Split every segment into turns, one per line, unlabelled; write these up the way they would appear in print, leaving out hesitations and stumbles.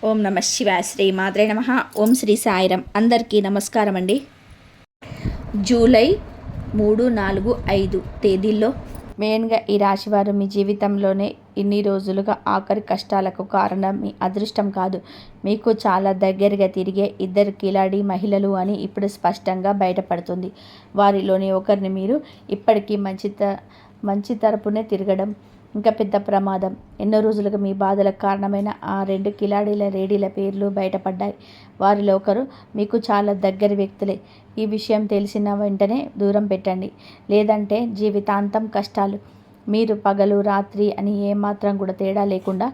ఓం నమ శివాయ. శ్రీ మాత్రే నమ. ఓం శ్రీ సాయిరం. అందరికీ నమస్కారం అండి. జూలై 3, 4, 5 తేదీల్లో మెయిన్గా ఈ రాశివారు మీ జీవితంలోనే ఇన్ని రోజులుగా ఆఖరి కష్టాలకు కారణం మీ అదృష్టం కాదు, మీకు చాలా దగ్గరగా తిరిగే ఇద్దరు కిలాడి మహిళలు అని ఇప్పుడు స్పష్టంగా బయటపడుతుంది. వారిలోని ఒకరిని మీరు ఇప్పటికీ మంచి తరపునే తిరగడం ఇంకా పెద్ద ప్రమాదం. ఎన్నో రోజులుగా మీ బాధలకు కారణమైన ఆ 2 కిలాడీల రేడీల పేర్లు బయటపడ్డాయి. వారిలో ఒకరు మీకు చాలా దగ్గరి వ్యక్తులే. ఈ విషయం తెలిసిన వెంటనే దూరం పెట్టండి, లేదంటే జీవితాంతం కష్టాలు. మీరు పగలు రాత్రి అని ఏమాత్రం కూడా తేడా లేకుండా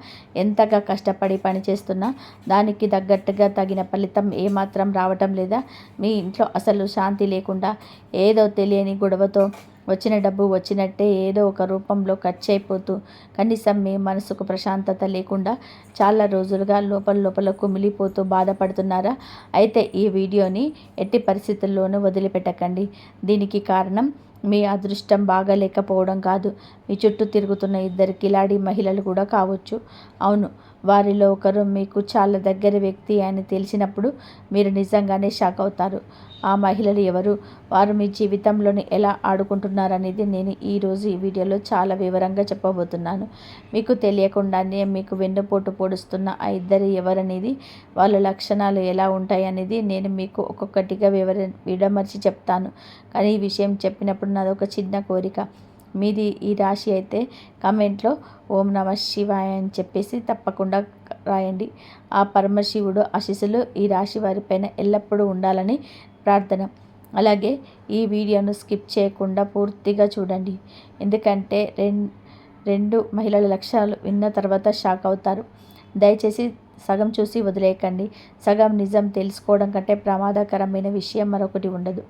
ఎంతగా కష్టపడి పనిచేస్తున్నా దానికి తగ్గట్టుగా తగిన ఫలితం ఏమాత్రం రావటం లేదా? మీ ఇంట్లో అసలు శాంతి లేకుండా ఏదో తెలియని గొడవతో వచ్చిన డబ్బు వచ్చినట్టే ఏదో ఒక రూపంలో ఖర్చు అయిపోతూ కనీసం మీ మనసుకు ప్రశాంతత లేకుండా చాలా రోజులుగా లోపల కుమిలిపోతూ బాధపడుతున్నారా? అయితే ఈ వీడియోని ఎట్టి పరిస్థితుల్లోనూ వదిలిపెట్టకండి. దీనికి కారణం మీ అదృష్టం బాగాలేకపోవడం కాదు, మీ చుట్టూ తిరుగుతున్న ఇద్దరు కిలాడి మహిళలు కూడా కావచ్చు. అవును, వారిలో ఒకరు మీకు చాలా దగ్గర వ్యక్తి అని తెలిసినప్పుడు మీరు నిజంగానే షాక్ అవుతారు. ఆ మహిళలు ఎవరు, వారు మీ జీవితంలోని ఎలా ఆడుకుంటున్నారనేది నేను ఈరోజు ఈ వీడియోలో చాలా వివరంగా చెప్పబోతున్నాను. మీకు తెలియకుండానే మీకు వెన్నుపోటు పొడుస్తున్న ఆ ఇద్దరు ఎవరనేది, వాళ్ళ లక్షణాలు ఎలా ఉంటాయి అనేది నేను మీకు ఒక్కొక్కటిగా విడమర్చి చెప్తాను. కానీ ఈ విషయం చెప్పినప్పుడు నాది ఒక చిన్న కోరిక. మీది ఈ రాశి అయితే కామెంట్లో ఓం నమ శివాయ అని చెప్పేసి తప్పకుండా రాయండి. ఆ పరమశివుడు ఆశీస్సులు ఈ రాశి వారిపైన ఎల్లప్పుడూ ఉండాలని ప్రార్థన. అలాగే ఈ వీడియోను స్కిప్ చేయకుండా పూర్తిగా చూడండి, ఎందుకంటే రెండు మహిళల లక్షణాలు విన్న తర్వాత షాక్ అవుతారు. దయచేసి సగం చూసి వదిలేయకండి. సగం నిజం తెలుసుకోవడం కంటే ప్రమాదకరమైన విషయం మరొకటి ఉండదు.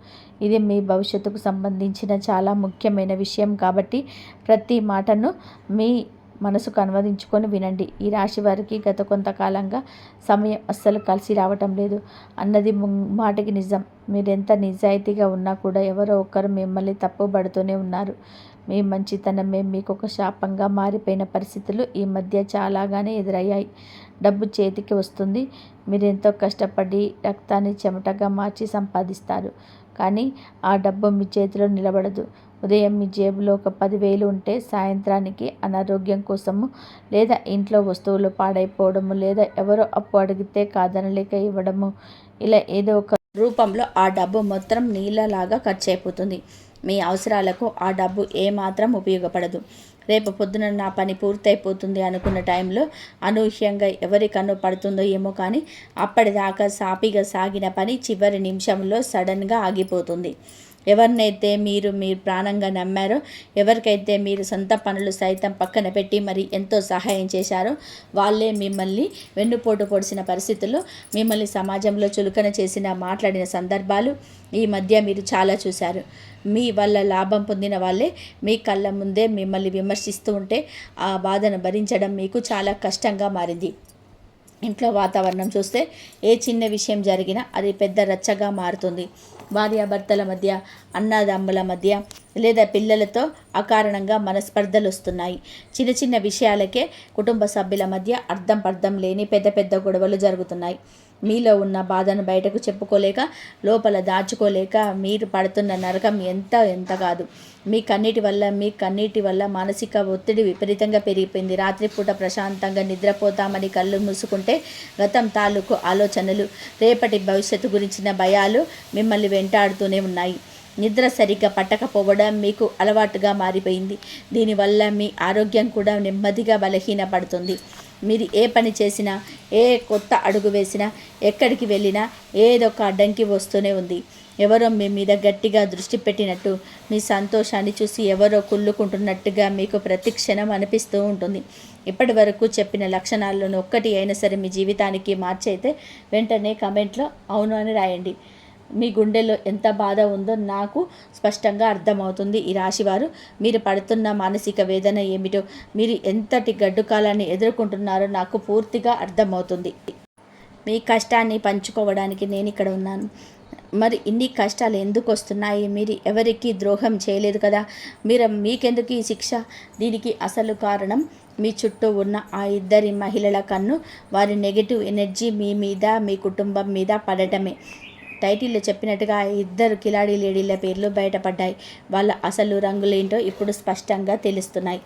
ఇది మీ భవిష్యత్తుకు సంబంధించిన చాలా ముఖ్యమైన విషయం కాబట్టి ప్రతి మాటను మీ మనసుకు అనువదించుకొని వినండి. ఈ రాశి వారికి గత కొంతకాలంగా సమయం అస్సలు కలిసి రావటం లేదు అన్నది మాటకి నిజం. మీరెంత నిజాయితీగా ఉన్నా కూడా ఎవరో ఒకరు మిమ్మల్ని తప్పుపడుతూనే ఉన్నారు. మీ మంచితనమే మీకు ఒక శాపంగా మారిపోయిన పరిస్థితులు ఈ మధ్య చాలాగానే ఎదురయ్యాయి. డబ్బు చేతికి వస్తుంది, మీరెంతో కష్టపడి రక్తాన్ని చెమటగా మార్చి సంపాదిస్తారు. కానీ ఆ డబ్బు మీ చేతిలో నిలబడదు. ఉదయం మీ జేబులో ఒక 10,000 ఉంటే సాయంత్రానికి అనారోగ్యం కోసము, లేదా ఇంట్లో వస్తువులు పాడైపోవడము, లేదా ఎవరో అప్పు అడిగితే కాదనలేక ఇవ్వడము, ఇలా ఏదో ఒక రూపంలో ఆ డబ్బు మొత్తం నీళ్ళలాగా ఖర్చు అయిపోతుంది. మీ అవసరాలకు ఆ డబ్బు ఏమాత్రం ఉపయోగపడదు. రేపు పొద్దున నా పని పూర్తయిపోతుంది అనుకున్న టైంలో అనూహ్యంగా ఎవరి కన్ను పడుతుందో ఏమో కానీ అప్పటిదాకా సాపిగా సాగిన పని చివరి నిమిషంలో సడన్గా ఆగిపోతుంది. ఎవరినైతే మీరు ప్రాణంగా నమ్మారో, ఎవరికైతే మీరు సొంత పనులు సైతం పక్కన పెట్టి మరి ఎంతో సహాయం చేశారో వాళ్ళే మిమ్మల్ని వెన్నుపోటు పొడిచిన పరిస్థితుల్లో, మిమ్మల్ని సమాజంలో చులకన మాట్లాడిన సందర్భాలు ఈ మధ్య మీరు చాలా చూశారు. మీ వల్ల లాభం పొందిన వాళ్ళే మీ కళ్ళ ముందే మిమ్మల్ని విమర్శిస్తూ ఉంటే ఆ బాధను భరించడం మీకు చాలా కష్టంగా మారింది. ఇంట్లో వాతావరణం చూస్తే ఏ చిన్న విషయం జరిగినా అది పెద్ద రచ్చగా మారుతుంది. భార్యాభర్తల మధ్య, అన్నదమ్ముల మధ్య, లేదా పిల్లలతో అకారణంగా మనస్పర్ధలు వస్తున్నాయి. చిన్న విషయాలకే కుటుంబ సభ్యుల మధ్య అర్థం లేని పెద్ద గొడవలు జరుగుతున్నాయి. మీలో ఉన్న బాధను బయటకు చెప్పుకోలేక, లోపల దాచుకోలేక మీరు పడుతున్న నరకం ఎంత కాదు. మీ కన్నీటి వల్ల మానసిక ఒత్తిడి విపరీతంగా పెరిగిపోయింది. రాత్రిపూట ప్రశాంతంగా నిద్రపోతామని కళ్ళు మూసుకుంటే గతం తాలూకు ఆలోచనలు, రేపటి భవిష్యత్తు గురించిన భయాలు మిమ్మల్ని వెంటాడుతూనే ఉన్నాయి. నిద్ర సరిగ్గా పట్టకపోవడం మీకు అలవాటుగా మారిపోయింది. దీనివల్ల మీ ఆరోగ్యం కూడా నెమ్మదిగా బలహీనపడుతుంది. మీరు ఏ పని చేసినా, ఏ కొత్త అడుగు వేసినా, ఎక్కడికి వెళ్ళినా ఏదో ఒక అడ్డంకి వస్తూనే ఉంది. ఎవరో మీ మీద గట్టిగా దృష్టి పెట్టినట్టు, మీ సంతోషాన్ని చూసి ఎవరో కుళ్ళుకుంటున్నట్టుగా మీకు ప్రతి క్షణం అనిపిస్తూ ఉంటుంది. ఇప్పటి వరకు చెప్పిన లక్షణాల్లోనూ ఒక్కటి అయినా సరే మీ జీవితానికి మార్చైతే వెంటనే కమెంట్లో అవును అని రాయండి. మీ గుండెలో ఎంత బాధ ఉందో నాకు స్పష్టంగా అర్థమవుతుంది. ఈ రాశివారు మీరు పడుతున్న మానసిక వేదన ఏమిటో, మీరు ఎంతటి గడ్డు కాలాన్ని ఎదుర్కొంటున్నారో నాకు పూర్తిగా అర్థమవుతుంది. మీ కష్టాన్ని పంచుకోవడానికి నేను ఇక్కడ ఉన్నాను. మరి ఇన్ని కష్టాలు ఎందుకు వస్తున్నాయి? మీరు ఎవరికి ద్రోహం చేయలేదు కదా, మీకెందుకు ఈ శిక్ష? దీనికి అసలు కారణం మీ చుట్టూ ఉన్న ఆ ఇద్దరి మహిళల కన్ను వారి నెగిటివ్ ఎనర్జీ మీ మీద, మీ కుటుంబం మీద పడటమే. టైటిల్లో చెప్పినట్టుగా ఆ ఇద్దరు కిలాడీ లేడీల పేర్లు బయటపడ్డాయి. వాళ్ళ అసలు రంగులేంటో ఇప్పుడు స్పష్టంగా తెలుస్తున్నాయి.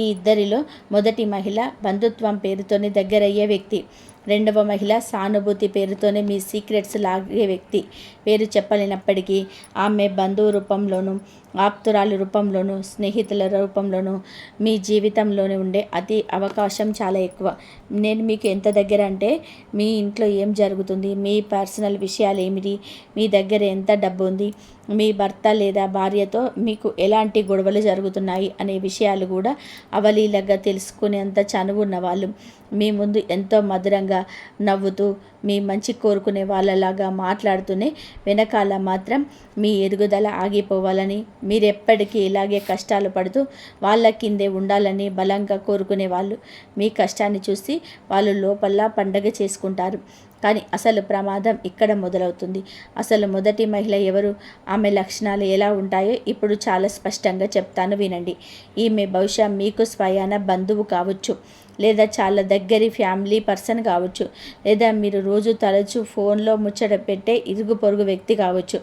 ఈ ఇద్దరిలో మొదటి మహిళ బంధుత్వం పేరుతోనే దగ్గరయ్యే వ్యక్తి. రెండవ మహిళ సానుభూతి పేరుతోనే మీ సీక్రెట్స్ లాగే వ్యక్తి. పేరు చెప్పలేనప్పటికీ ఆమె బంధువు రూపంలోనూ, ఆప్తురాలు రూపంలోనూ, స్నేహితుల రూపంలోనూ మీ జీవితంలోనే ఉండే అతి అవకాశం చాలా ఎక్కువ. నేను మీకు ఎంత దగ్గర అంటే, మీ ఇంట్లో ఏం జరుగుతుంది, మీ పర్సనల్ విషయాలు ఏమిటి, మీ దగ్గర ఎంత డబ్బు ఉంది, మీ భర్త లేదా భార్యతో మీకు ఎలాంటి గొడవలు జరుగుతున్నాయి అనే విషయాలు కూడా అవలీలగా తెలుసుకునేంత చనువు ఉన్నవాళ్ళు. మీ ముందు ఎంతో మధురంగా నవ్వుతూ మీ మంచి కోరుకునే వాళ్ళలాగా మాట్లాడుతూనే వెనకాల మాత్రం మీ ఎదుగుదల ఆగిపోవాలని, మీరెప్పటికీ ఇలాగే కష్టాలు పడుతూ వాళ్ళ కిందే ఉండాలని బలంగా కోరుకునే వాళ్ళు. మీ కష్టాన్ని చూసి వాళ్ళు లోపల పండగ చేసుకుంటారు. కానీ అసలు ప్రమాదం ఇక్కడ మొదలవుతుంది. అసలు మొదటి మహిళ ఎవరు, ఆమె లక్షణాలు ఎలా ఉంటాయో ఇప్పుడు చాలా స్పష్టంగా చెప్తాను వినండి. ఈమె బహుశా మీకు స్వయాన బంధువు కావచ్చు, లేదా చాలా దగ్గరి ఫ్యామిలీ పర్సన్ కావచ్చు, లేదా మీరు రోజు తరచూ ఫోన్లో ముచ్చట పెట్టే ఇరుగు పొరుగు వ్యక్తి కావచ్చు.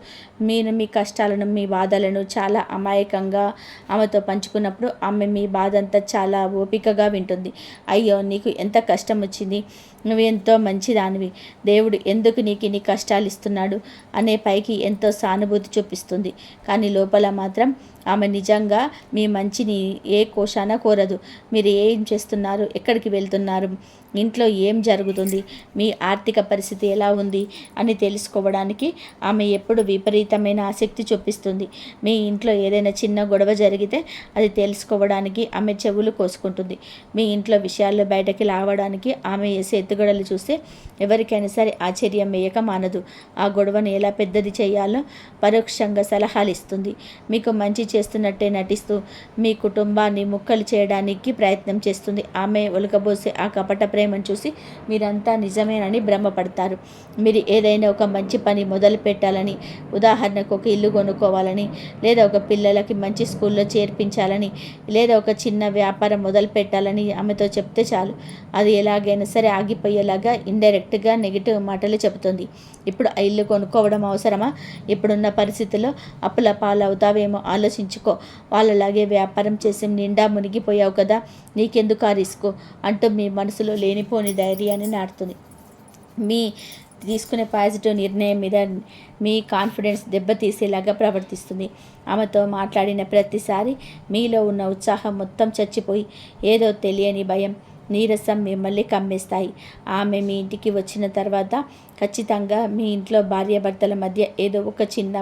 మీరు మీ కష్టాలను, మీ బాధలను చాలా అమాయకంగా ఆమెతో పంచుకున్నప్పుడు ఆమె మీ బాధంతా చాలా ఓపికగా వింటుంది. అయ్యో నీకు ఎంత కష్టం వచ్చింది, నువ్వు ఎంతో మంచిదానివి, దేవుడు ఎందుకు నీకు ఇన్ని కష్టాలు ఇస్తున్నాడు అనే పైకి ఎంతో సానుభూతి చూపిస్తుంది. కానీ లోపల మాత్రం ఆమె నిజంగా మీ మంచిని ఏ కోశాన కోరదు. మీరు ఏం చేస్తున్నారు, ఎక్కడికి వెళ్తున్నారు, ఇంట్లో ఏం జరుగుతుంది, మీ ఆర్థిక పరిస్థితి ఎలా ఉంది అని తెలుసుకోవడానికి ఆమె ఎప్పుడు విపరీతమైన ఆసక్తి చూపిస్తుంది. మీ ఇంట్లో ఏదైనా చిన్న గొడవ జరిగితే అది తెలుసుకోవడానికి ఆమె చెవులు కోసుకుంటుంది. మీ ఇంట్లో విషయాలు బయటకి లావడానికి ఆమె వేసే ఎత్తుగడలు చూస్తే ఎవరికైనా సరే ఆశ్చర్యం వేయక మానదు. ఆ గొడవను ఎలా పెద్దది చేయాలో పరోక్షంగా సలహాలు ఇస్తుంది. మీకు మంచి చేస్తున్నట్టే నటిస్తూ మీ కుటుంబాన్ని ముక్కలు చేయడానికి ప్రయత్నం చేస్తుంది. ఆమె ఒలకబోసే ఆ కపట ప్రేమను చూసి మీరంతా నిజమేనని భ్రమపడతారు. మీరు ఏదైనా ఒక మంచి పని మొదలు పెట్టాలని, ఉదాహరణకు ఒక ఇల్లు కొనుక్కోవాలని, లేదా ఒక పిల్లలకి మంచి స్కూల్లో చేర్పించాలని, లేదా ఒక చిన్న వ్యాపారం మొదలు పెట్టాలని ఆమెతో చెప్తే చాలు, అది ఎలాగైనా సరే ఆగిపోయేలాగా ఇండైరెక్ట్గా నెగిటివ్ మాటలు చెబుతుంది. ఇప్పుడు ఆ ఇల్లు కొనుక్కోవడం అవసరమా, ఇప్పుడున్న పరిస్థితుల్లో అప్పుల పాలవుతావేమో ఆలోచించుకో, వాళ్ళలాగే వ్యాపారం చేసి నిండా మునిగిపోయావు కదా, నీకెందుకు ఆ రిస్క్ అంటూ మీ మనసులో లేనిపోని ధైర్యాన్ని నాటుతుంది. మీ తీసుకునే పాజిటివ్ నిర్ణయం మీద మీ కాన్ఫిడెన్స్ దెబ్బతీసేలాగా ప్రవర్తిస్తుంది. ఆమెతో మాట్లాడిన ప్రతిసారి మీలో ఉన్న ఉత్సాహం మొత్తం చచ్చిపోయి ఏదో తెలియని భయం, నీరసం మిమ్మల్ని కమ్మేస్తాయి. ఆమె మీ ఇంటికి వచ్చిన తర్వాత ఖచ్చితంగా మీ ఇంట్లో భార్యాభర్తల మధ్య ఏదో ఒక చిన్న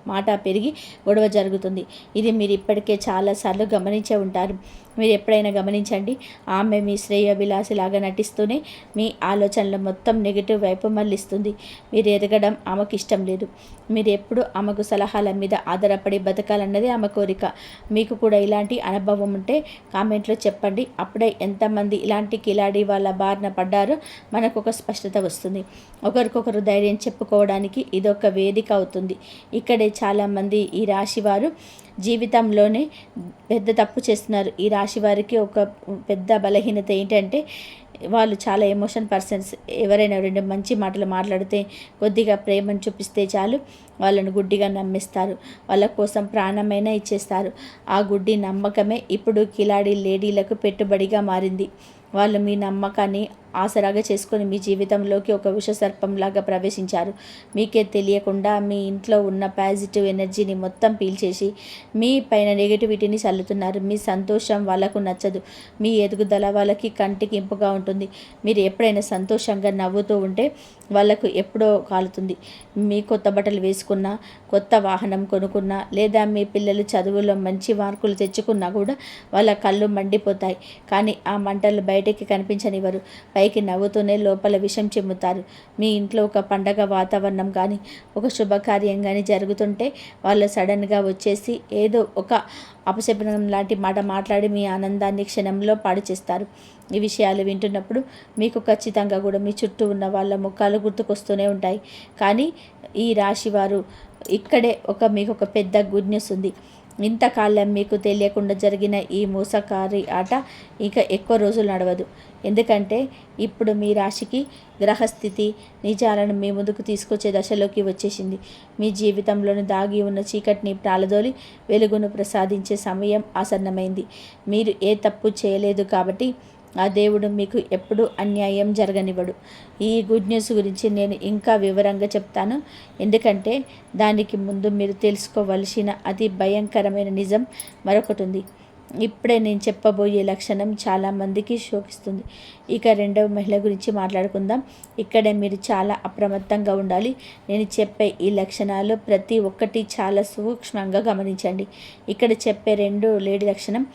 మాట పెరిగి గొడవ జరుగుతుంది. ఇది మీరు ఇప్పటికే చాలాసార్లు గమనించే ఉంటారు. మీరు ఎప్పుడైనా గమనించండి, ఆమె మీ శ్రేయోభిలాషిలాగా నటిస్తూనే మీ ఆలోచనలు మొత్తం నెగిటివ్ వైపు మళ్ళిస్తుంది. మీరు ఎదగడం ఆమెకు ఇష్టం లేదు. మీరు ఎప్పుడు ఆమెకు సలహాల మీద ఆధారపడి బతకాలన్నది ఆమె కోరిక. మీకు కూడా ఇలాంటి అనుభవం ఉంటే కామెంట్లో చెప్పండి. అప్పుడే ఎంతమంది ఇలాంటి కిలాడి వాళ్ళ బారిన పడ్డారో మనకు ఒక స్పష్టత వస్తుంది. ఒకరికొకరు ధైర్యం చెప్పుకోవడానికి ఇదొక వేదిక అవుతుంది. ఇక్కడే చాలామంది ఈ రాశి వారు జీవితంలోనే పెద్ద తప్పు చేస్తున్నారు. ఈ రాశి వారికి ఒక పెద్ద బలహీనత ఏంటంటే, వాళ్ళు చాలా ఎమోషన్ పర్సన్స్. ఎవరైనా రెండు మంచి మాటలు మాట్లాడితే, కొద్దిగా ప్రేమను చూపిస్తే చాలు వాళ్ళను గుడ్డిగా నమ్మేస్తారు. వాళ్ళ కోసం ప్రాణమైనా ఇచ్చేస్తారు. ఆ గుడ్డి నమ్మకమే ఇప్పుడు కిలాడి లేడీలకు పెట్టుబడిగా మారింది. వాళ్ళు మీ నమ్మకాన్ని ఆసరాగా చేసుకొని మీ జీవితంలోకి ఒక విషసర్పంలాగా ప్రవేశించారు. మీకే తెలియకుండా మీ ఇంట్లో ఉన్న పాజిటివ్ ఎనర్జీని మొత్తం పీల్చేసి మీ పైన నెగిటివిటీని చల్లుతున్నారు. మీ సంతోషం వాళ్ళకు నచ్చదు. మీ ఎదుగుదల వాళ్ళకి కంటికి ఇంపుగా ఉంటుంది. మీరు ఎప్పుడైనా సంతోషంగా నవ్వుతూ ఉంటే వాళ్ళకు ఎప్పుడో కాలుతుంది. మీ కొత్త బట్టలు వేసుకున్నా, కొత్త వాహనం కొనుక్కున్నా, లేదా మీ పిల్లలు చదువులో మంచి మార్కులు తెచ్చుకున్నా కూడా వాళ్ళ కళ్ళు మండిపోతాయి. కానీ ఆ మంటలు బయటికి కనిపించనివ్వరు. పైకి నవ్వుతూనే లోపల విషం చిమ్ముతారు. మీ ఇంట్లో ఒక పండగ వాతావరణం కానీ, ఒక శుభకార్యం కానీ జరుగుతుంటే వాళ్ళు సడన్గా వచ్చేసి ఏదో ఒక అపశకునం లాంటి మాట మాట్లాడి మీ ఆనందాన్ని క్షణంలో పాడు చేస్తారు. ఈ విషయాలు వింటున్నప్పుడు మీకు ఖచ్చితంగా కూడా మీ చుట్టూ ఉన్న వాళ్ళ ముఖాలు గుర్తుకొస్తూనే ఉంటాయి. కానీ ఈ రాశి వారు ఇక్కడే మీకు ఒక పెద్ద గుడ్ న్యూస్ ఉంది. ఇంతకాలం మీకు తెలియకుండా జరిగిన ఈ మోసకారి ఆట ఇక ఎక్కువ రోజులు నడవదు. ఎందుకంటే ఇప్పుడు మీ రాశికి గ్రహస్థితి నిజాలను మీ ముందుకు తీసుకొచ్చే దశలోకి వచ్చేసింది. మీ జీవితంలోని దాగి ఉన్న చీకటిని ప్రాలదోలి వెలుగును ప్రసాదించే సమయం ఆసన్నమైంది. మీరు ఏ తప్పు చేయలేదు కాబట్టి ఆ దేవుడు మీకు ఎప్పుడూ అన్యాయం జరగనివ్వడు. ఈ గుడ్ న్యూస్ గురించి నేను ఇంకా వివరంగా చెప్తాను. ఎందుకంటే దానికి ముందు మీరు తెలుసుకోవలసిన అతి భయంకరమైన నిజం మరొకటి ఉంది. ఇప్పుడే నేను చెప్పబోయే లక్షణం చాలామందికి శోకిస్తుంది. ఇక రెండవ మహిళ గురించి మాట్లాడుకుందాం. ఇక్కడే మీరు చాలా అప్రమత్తంగా ఉండాలి. నేను చెప్పే ఈ లక్షణాలు ప్రతి ఒక్కటి చాలా సూక్ష్మంగా గమనించండి. ఇక్కడ చెప్పే లేడీ లక్షణం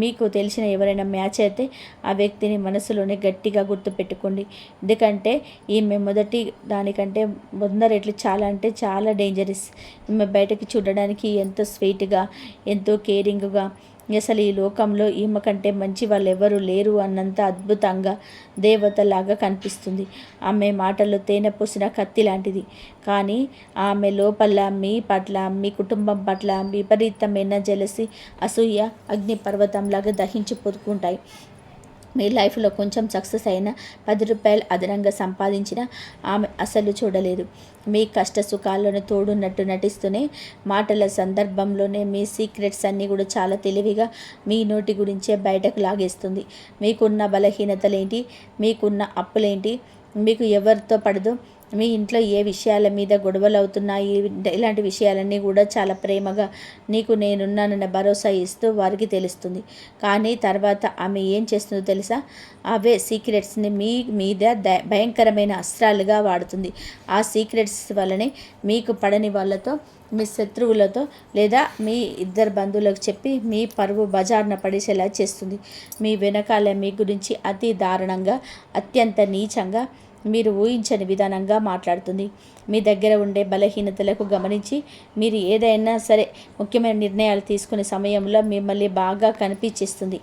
మీకు తెలిసిన ఎవరైనా మ్యాచ్ అయితే ఆ వ్యక్తిని మనసులోనే గట్టిగా గుర్తుపెట్టుకోండి. ఎందుకంటే ఈమె మొదటి దానికంటే 100 రెట్లు చాలా అంటే చాలా డేంజరస్. ఈమె బయటకి చూడడానికి ఎంతో స్వీట్గా, ఎంతో కేరింగ్గా, అసలు ఈ లోకంలో ఈమె కంటే మంచి వాళ్ళు ఎవరు లేరు అన్నంత అద్భుతంగా దేవతలాగా కనిపిస్తుంది. ఆమె మాటల్లో తేనె పూసిన కత్తి లాంటిది. కానీ ఆమె లోపల మీ పట్ల, మీ కుటుంబం పట్ల విపరీతమైన జెలసీ, అసూయ అగ్నిపర్వతంలాగా దహించి పొదుకుంటాయి. మీ లైఫ్లో కొంచెం సక్సెస్ అయినా, 10 రూపాయలు అదనంగా సంపాదించిన ఆమె అసలు చూడలేదు. మీ కష్ట సుఖాలను తోడున్నట్టు నటిస్తూనే మాటల సందర్భంలోనే మీ సీక్రెట్స్ అన్నీ కూడా చాలా తెలివిగా మీ నోటి గురించే బయటకు లాగేస్తుంది. మీకున్న బలహీనతలేంటి, మీకున్న అప్పులేంటి, మీకు ఎవరితో పడదు, మీ ఇంట్లో ఏ విషయాల మీద గొడవలు అవుతున్నాయి, ఇలాంటి విషయాలన్నీ కూడా చాలా ప్రేమగా నీకు నేనున్నానన్న భరోసా ఇస్తూ వారికి తెలుస్తుంది. కానీ తర్వాత ఆమె ఏం చేస్తుందో తెలుసా? అవే సీక్రెట్స్ని మీ మీద భయంకరమైన అస్త్రాలుగా వాడుతుంది. ఆ సీక్రెట్స్ వల్లనే మీకు పడని వాళ్ళతో, మీ శత్రువులతో లేదా మీ ఇద్దరు బంధువులకు చెప్పి మీ పరువు బజార్న పడేసేలా చేస్తుంది. మీ వెనకాల మీ గురించి అతి దారుణంగా, అత్యంత నీచంగా, మీరు ఊహించని విధానంగా మాట్లాడుతుంది. మీ దగ్గర ఉండే బలహీనతలకు గమనించి మీరు ఏదైనా సరే ముఖ్యమైన నిర్ణయాలు తీసుకునే సమయంలో మిమ్మల్ని బాగా కనిపించేస్తుంది.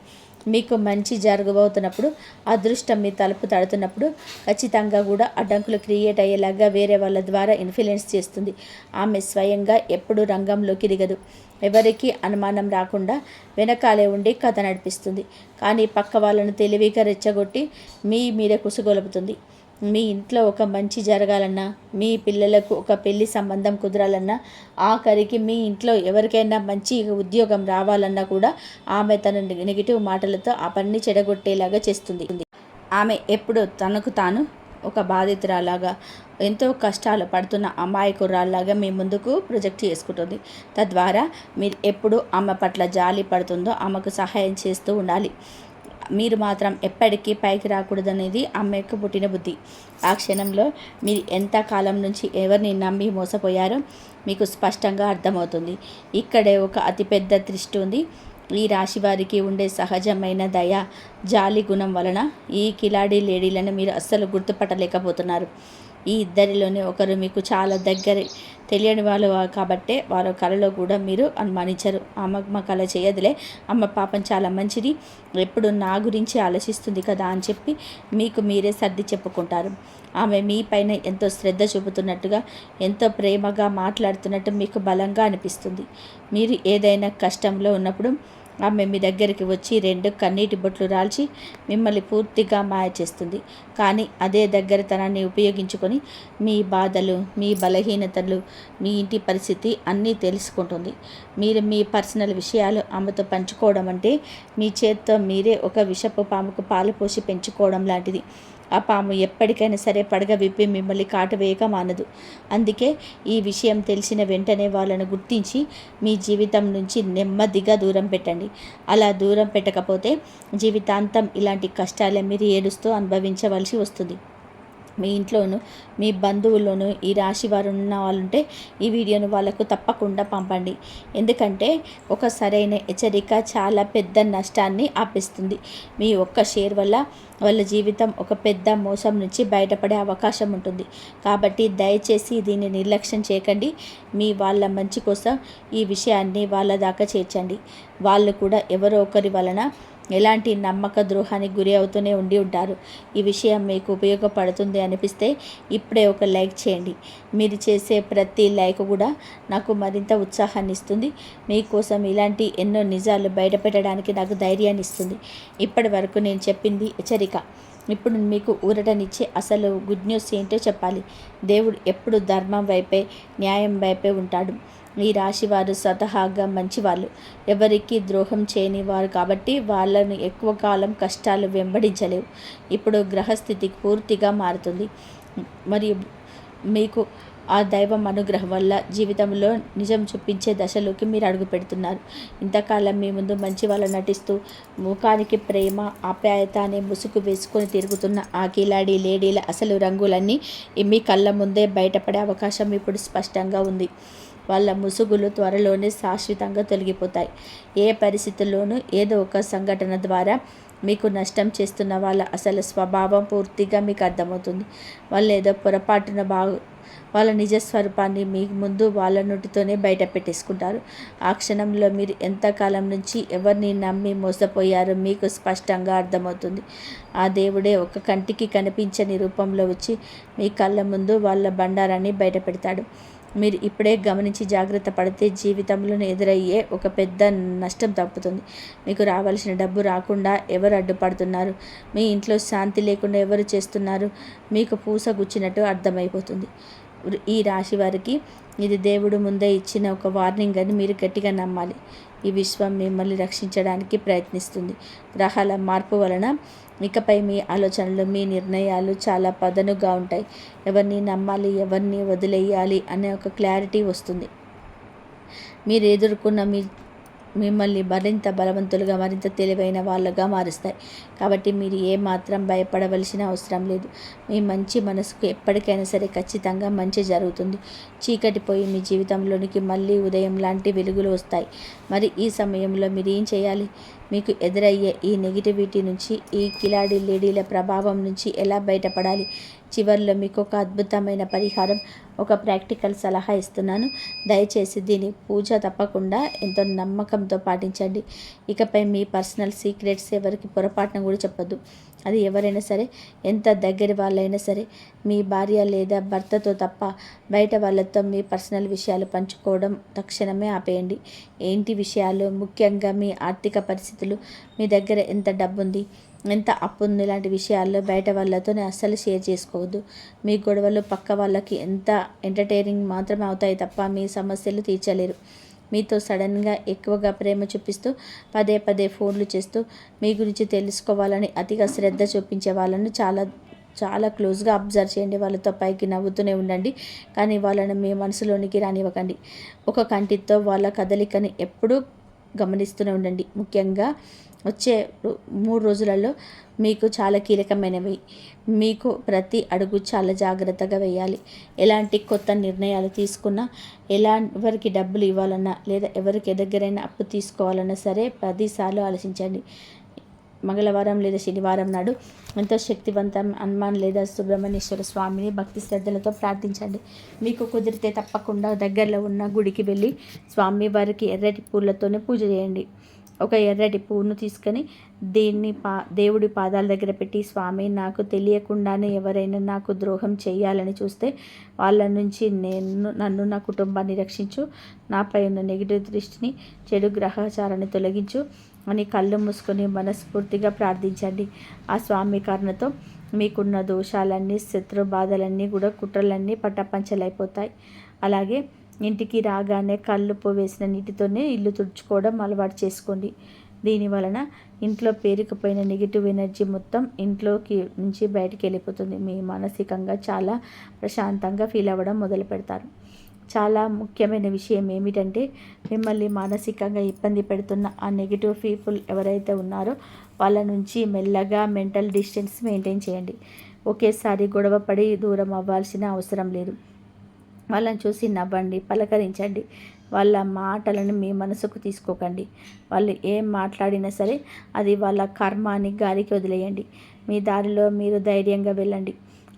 మీకు మంచి జరగబోతున్నప్పుడు, అదృష్టం మీ తలుపు తడుతున్నప్పుడు ఖచ్చితంగా కూడా అడ్డంకులు క్రియేట్ అయ్యేలాగా వేరే వాళ్ళ ద్వారా ఇన్ఫ్లుయెన్స్ చేస్తుంది. ఆమె స్వయంగా ఎప్పుడు రంగంలోకి దిగదు. ఎవరికి అనుమానం రాకుండా వెనకాలే ఉండి కథ నడిపిస్తుంది. కానీ పక్క వాళ్ళను తెలివిగా రెచ్చగొట్టి మీ మీద కుసుగొలుపుతుంది. మీ ఇంట్లో ఒక మంచి జరగాలన్నా, మీ పిల్లలకు ఒక పెళ్లి సంబంధం కుదరాలన్నా, ఆఖరికి మీ ఇంట్లో ఎవరికైనా మంచి ఉద్యోగం రావాలన్నా కూడా ఆమె తన నెగిటివ్ మాటలతో ఆ పనిని చెడగొట్టేలాగా చేస్తుంది. ఆమె ఎప్పుడు తనకు తాను ఒక బాధితురాలాగా, ఎంతో కష్టాలు పడుతున్న అమాయకురాల్లాగా మీ ముందుకు ప్రొజెక్ట్ చేసుకుంటుంది. తద్వారా మీరు ఎప్పుడు ఆమె పట్ల జాలి పడుతుందో ఆమెకు సహాయం చేస్తూ ఉండాలి. మీరు మాత్రం ఎప్పటికీ పైకి రాకూడదనేది ఆమెకు పుట్టిన బుద్ధి. ఆ క్షణంలో మీరు ఎంత కాలం నుంచి ఎవరిని నమ్మి మోసపోయారో మీకు స్పష్టంగా అర్థమవుతుంది. ఇక్కడే ఒక అతిపెద్ద దృష్టి ఉంది. ఈ రాశి వారికి ఉండే సహజమైన దయ, జాలి గుణం వలన ఈ కిలాడి లేడీలను మీరు అస్సలు గుర్తుపట్టలేకపోతున్నారు. ఈ ఇద్దరిలోనే ఒకరు మీకు చాలా దగ్గర తెలియని వాళ్ళు కాబట్టే వారు కళలో కూడా మీరు అనుమానించరు. అమ్మ కళ చేయదులే, అమ్మ పాపం చాలా మంచిది, ఎప్పుడు నా గురించి ఆలోచిస్తుంది కదా అని చెప్పి మీకు మీరే సర్ది చెప్పుకుంటారు. ఆమె మీ పైన ఎంతో శ్రద్ధ చూపుతున్నట్టుగా, ఎంతో ప్రేమగా మాట్లాడుతున్నట్టు మీకు బలంగా అనిపిస్తుంది. మీరు ఏదైనా కష్టంలో ఉన్నప్పుడు ఆమె మీ దగ్గరికి వచ్చి 2 కన్నీటి బొట్లు రాల్చి మిమ్మల్ని పూర్తిగా మాయ చేస్తుంది. కానీ అదే దగ్గరతనాన్ని ఉపయోగించుకొని మీ బాధలు, మీ బలహీనతలు, మీ ఇంటి పరిస్థితి అన్నీ తెలుసుకుంటుంది. మీరు మీ పర్సనల్ విషయాలు ఆమెతో పంచుకోవడం అంటే మీ చేత్తో మీరే ఒక విషపు పాముకు పాలు పోసి పెంచుకోవడం లాంటిది. ఆ పాము ఎప్పటికైనా సరే పడగ విప్పి మిమ్మల్ని కాటువేయక మానదు. అందుకే ఈ విషయం తెలిసిన వెంటనే వాళ్ళను గుర్తించి మీ జీవితం నుంచి నెమ్మదిగా దూరం పెట్టండి. అలా దూరం పెట్టకపోతే జీవితాంతం ఇలాంటి కష్టాలే మీరు ఏడుస్తూ అనుభవించవలసి వస్తుంది. మీ ఇంట్లోనూ, మీ బంధువుల్లోనూ ఈ రాశి వారు ఉన్న వాళ్ళుంటే ఈ వీడియోను వాళ్ళకు తప్పకుండా పంపండి. ఎందుకంటే ఒక సరైన హెచ్చరిక చాలా పెద్ద నష్టాన్ని ఆపేస్తుంది. మీ ఒక్క షేర్ వల్ల వాళ్ళ జీవితం ఒక పెద్ద మోసం నుంచి బయటపడే అవకాశం ఉంటుంది. కాబట్టి దయచేసి దీన్ని నిర్లక్ష్యం చేయకండి. మీ వాళ్ళ మంచి కోసం ఈ విషయాన్ని వాళ్ళ దాకా చేర్చండి. వాళ్ళు కూడా ఎవరో ఒకరి వలన ఎలాంటి నమ్మక ద్రోహానికి గురి అవుతూనే ఉండి ఉంటారు. ఈ విషయం మీకు ఉపయోగపడుతుంది అనిపిస్తే ఇప్పుడే ఒక లైక్ చేయండి. మీరు చేసే ప్రతి లైక్ కూడా నాకు మరింత ఉత్సాహాన్ని ఇస్తుంది. మీకోసం ఇలాంటి ఎన్నో నిజాలు బయటపెట్టడానికి నాకు ధైర్యాన్ని ఇస్తుంది. ఇప్పటి వరకు నేను చెప్పింది హెచ్చరిక. ఇప్పుడు మీకు ఊరటనిచ్చే అసలు గుడ్ న్యూస్ ఏంటో చెప్పాలి. దేవుడు ఎప్పుడు ధర్మం వైపే, న్యాయం వైపే ఉంటాడు. ఈ రాశివారు స్వతహాగా మంచివాళ్ళు, ఎవరికి ద్రోహం చేయని వారు కాబట్టి వాళ్ళను ఎక్కువ కాలం కష్టాలు వెంబడించలేవు. ఇప్పుడు గ్రహస్థితి పూర్తిగా మారుతుంది. మరియు మీకు ఆ దైవం అనుగ్రహం వల్ల జీవితంలో నిజం చూపించే దశలోకి మీరు అడుగు పెడుతున్నారు. ఇంతకాలం మీ ముందు మంచి వాళ్ళు నటిస్తూ ముఖానికి ప్రేమ, ఆప్యాయత అనే ముసుగు వేసుకొని తిరుగుతున్న ఆ కిలాడి లేడీల అసలు రంగులన్నీ మీ కళ్ళ ముందే బయటపడే అవకాశం ఇప్పుడు స్పష్టంగా ఉంది. వాళ్ళ ముసుగులు త్వరలోనే శాశ్వతంగా తొలగిపోతాయి. ఏ పరిస్థితుల్లోనూ ఏదో ఒక సంఘటన ద్వారా మీకు నష్టం చేస్తున్న వాళ్ళ అసలు స్వభావం పూర్తిగా మీకు అర్థమవుతుంది. వాళ్ళు ఏదో పొరపాటున వాళ్ళ నిజస్వరూపాన్ని మీ ముందు వాళ్ళ నోటితోనే బయట పెట్టేసుకుంటారు. ఆ క్షణంలో మీరు ఎంతకాలం నుంచి ఎవరిని నమ్మి మోసపోయారో మీకు స్పష్టంగా అర్థమవుతుంది. ఆ దేవుడే ఒక కంటికి కనిపించని రూపంలో వచ్చి మీ కళ్ళ ముందు వాళ్ళ బండారాన్ని బయట పెడతాడు. మీరు ఇప్పుడే గమనించి జాగ్రత్త పడితే జీవితంలో ఎదురయ్యే ఒక పెద్ద నష్టం తప్పుతుంది. మీకు రావాల్సిన డబ్బు రాకుండా ఎవరు అడ్డుపడుతున్నారు, మీ ఇంట్లో శాంతి లేకుండా ఎవరు చేస్తున్నారు, మీకు పూస గుచ్చినట్టు అర్థమైపోతుంది. ఈ రాశి వారికి ఇది దేవుడు ముందే ఇచ్చిన ఒక వార్నింగ్ అని మీరు గట్టిగా నమ్మాలి. ఈ విశ్వం మిమ్మల్ని రక్షించడానికి ప్రయత్నిస్తుంది. గ్రహాల మార్పు వలన ఇకపై మీ ఆలోచనలు, మీ నిర్ణయాలు చాలా పదునుగా ఉంటాయి. ఎవరిని నమ్మాలి, ఎవరిని వదిలేయాలి అనే ఒక క్లారిటీ వస్తుంది. మీరు ఎదుర్కొన్న మిమ్మల్ని మరింత బలవంతులుగా, మరింత తెలివైన వాళ్ళగా మారుస్తాయి. కాబట్టి మీరు ఏమాత్రం భయపడవలసిన అవసరం లేదు. మీ మంచి మనసుకు ఎప్పటికైనా సరే ఖచ్చితంగా మంచి జరుగుతుంది. చీకటి పోయి మీ జీవితంలోనికి మళ్ళీ ఉదయం లాంటి వెలుగులు వస్తాయి. మరి ఈ సమయంలో మీరు ఏం చేయాలి? మీకు ఎదురయ్యే ఈ నెగిటివిటీ నుంచి, ఈ కిలాడి లేడీల ప్రభావం నుంచి ఎలా బయటపడాలి? చివరిలో మీకు ఒక అద్భుతమైన పరిహారం, ఒక ప్రాక్టికల్ సలహా ఇస్తున్నాను. దయచేసి దీని పూజ తప్పకుండా ఎంతో నమ్మకంతో పాటించండి. ఇకపై మీ పర్సనల్ సీక్రెట్స్ ఎవరికి పొరపాటున కూడా చెప్పొద్దు. అది ఎవరైనా సరే, ఎంత దగ్గర వాళ్ళైనా సరే, మీ భార్య లేదా భర్తతో తప్ప బయట వాళ్ళతో మీ పర్సనల్ విషయాలు పంచుకోవడం తక్షణమే ఆపేయండి. ఏంటి విషయాలు? ముఖ్యంగా మీ ఆర్థిక పరిస్థితులు, మీ దగ్గర ఎంత డబ్బు ఉంది, ఎంత అప్పు ఉంది, ఇలాంటి విషయాల్లో బయట వాళ్ళతోనే అస్సలు షేర్ చేసుకోవద్దు. మీ గొడవలు పక్క వాళ్ళకి ఎంత ఎంటర్టైనింగ్ మాత్రమే అవుతాయి తప్ప మీ సమస్యలు తీర్చలేరు. మీతో సడన్గా ఎక్కువగా ప్రేమ చూపిస్తూ పదే పదే ఫోన్లు చేస్తూ మీ గురించి తెలుసుకోవాలని అతిగా శ్రద్ధ చూపించే వాళ్ళను చాలా క్లోజ్గా అబ్జర్వ్ చేయండి. వాళ్ళతో పైకి నవ్వుతూనే ఉండండి, కానీ వాళ్ళని మీ మనసులోనికి రానివ్వకండి. ఒక కంటితో వాళ్ళ కదలికని ఎప్పుడూ గమనిస్తూనే ఉండండి. ముఖ్యంగా వచ్చే 3 రోజులలో మీకు చాలా కీలకమైనవి. మీకు ప్రతి అడుగు చాలా జాగ్రత్తగా వేయాలి. ఎలాంటి కొత్త నిర్ణయాలు తీసుకున్నా, ఎవరికి డబ్బులు ఇవ్వాలన్నా లేదా ఎవరికి దగ్గరైనా అప్పు తీసుకోవాలన్నా సరే 10 సార్లు ఆలోచించండి. మంగళవారం లేదా శనివారం నాడు ఎంతో శక్తివంతం హనుమాన్ లేదా సుబ్రహ్మణ్యేశ్వర స్వామిని భక్తి శ్రద్ధలతో ప్రార్థించండి. మీకు కుదిరితే తప్పకుండా దగ్గరలో ఉన్న గుడికి వెళ్ళి స్వామి వారికి ఎర్రటి పూలతోనే పూజ చేయండి. ఒక ఎర్రటి పువ్వును తీసుకొని దీన్ని దేవుడి పాదాల దగ్గర పెట్టి, స్వామి, నాకు తెలియకుండానే ఎవరైనా నాకు ద్రోహం చేయాలని చూస్తే వాళ్ళ నుంచి నన్ను నా కుటుంబాన్ని రక్షించు, నాపై ఉన్న నెగిటివ్ దృష్టిని, చెడు గ్రహచారాన్ని తొలగించు అని కళ్ళు మూసుకొని మనస్ఫూర్తిగా ప్రార్థించండి. ఆ స్వామి కారణతో మీకున్న దోషాలన్నీ, శత్రు బాధలన్నీ కూడా, కుట్రలన్నీ పట్టపంచలైపోతాయి. అలాగే ఇంటికి రాగానే కల్లుప్పు వేసిన నీటితోనే ఇల్లు తుడుచుకోవడం అలవాటు చేసుకోండి. దీని వలన ఇంట్లో పేరుకుపోయిన నెగిటివ్ ఎనర్జీ మొత్తం ఇంట్లోకి నుంచి బయటికి వెళ్ళిపోతుంది. మీ మానసికంగా చాలా ప్రశాంతంగా ఫీల్ అవ్వడం మొదలు పెడతారు. చాలా ముఖ్యమైన విషయం ఏమిటంటే, మిమ్మల్ని మానసికంగా ఇబ్బంది పెడుతున్న ఆ నెగిటివ్ పీపుల్ ఎవరైతే ఉన్నారో వాళ్ళ నుంచి మెల్లగా మెంటల్ డిస్టెన్స్ మెయింటైన్ చేయండి. ఒకేసారి గొడవపడి దూరం అవ్వాల్సిన అవసరం లేదు. వాళ్ళని చూసి నవ్వండి, పలకరించండి. వాళ్ళ మాటలను మీ మనసుకు తీసుకోకండి. వాళ్ళు ఏం మాట్లాడినా సరే అది వాళ్ళ కర్మ అని గాలికి వదిలేయండి. మీ దారిలో మీరు ధైర్యంగా వెళ్ళండి.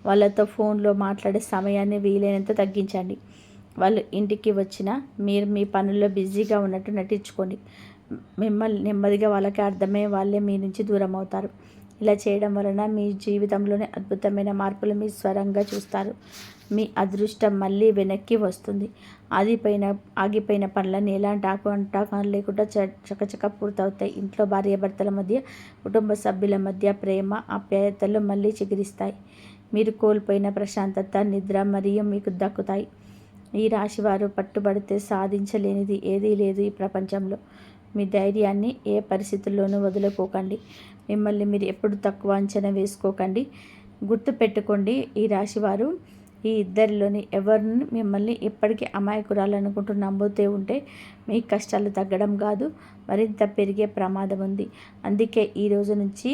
వాళ్ళతో ఫోన్లో మాట్లాడే సమయాన్ని వీలైనంత తగ్గించండి. వాళ్ళు ఇంటికి వచ్చినా మీరు మీ పనుల్లో బిజీగా ఉన్నట్టు నటించుకోండి. మిమ్మల్ని నెమ్మదిగా వాళ్ళకి అర్థమయ్యే వాళ్ళే మీ నుంచి దూరం అవుతారు. ఇలా చేయడం వలన మీ జీవితంలోనే అద్భుతమైన మార్పులు మీ స్వరంగా చూస్తారు. మీ అదృష్టం మళ్ళీ వెనక్కి వస్తుంది. ఆగిపోయిన పనులన్నీ ఎలాంటి ఆటంకాలు లేకుండా చకచక పూర్తవుతాయి. ఇంట్లో భార్యాభర్తల మధ్య, కుటుంబ సభ్యుల మధ్య ప్రేమ ఆప్యాయతలు మళ్ళీ చిగురిస్తాయి. మీరు కోల్పోయిన ప్రశాంతత, నిద్ర మరియు మీకు దక్కుతాయి. ఈ రాశివారు పట్టుబడితే సాధించలేనిది ఏదీ లేదు ఈ ప్రపంచంలో. మీ ధైర్యాన్ని ఏ పరిస్థితుల్లోనూ వదులుకోకండి. మిమ్మల్ని మీరు ఎప్పుడు తక్కువ అంచనా వేసుకోకండి. గుర్తుపెట్టుకోండి, ఈ రాశివారు ఈ ఇద్దరిలోని ఎవరిని మిమ్మల్ని ఎప్పటికీ అమాయకురాలనుకుంటూ నమ్ముతూ ఉంటే మీ కష్టాలు తగ్గడం కాదు, మరింత పెరిగే ప్రమాదం ఉంది. అందుకే ఈ రోజు నుంచి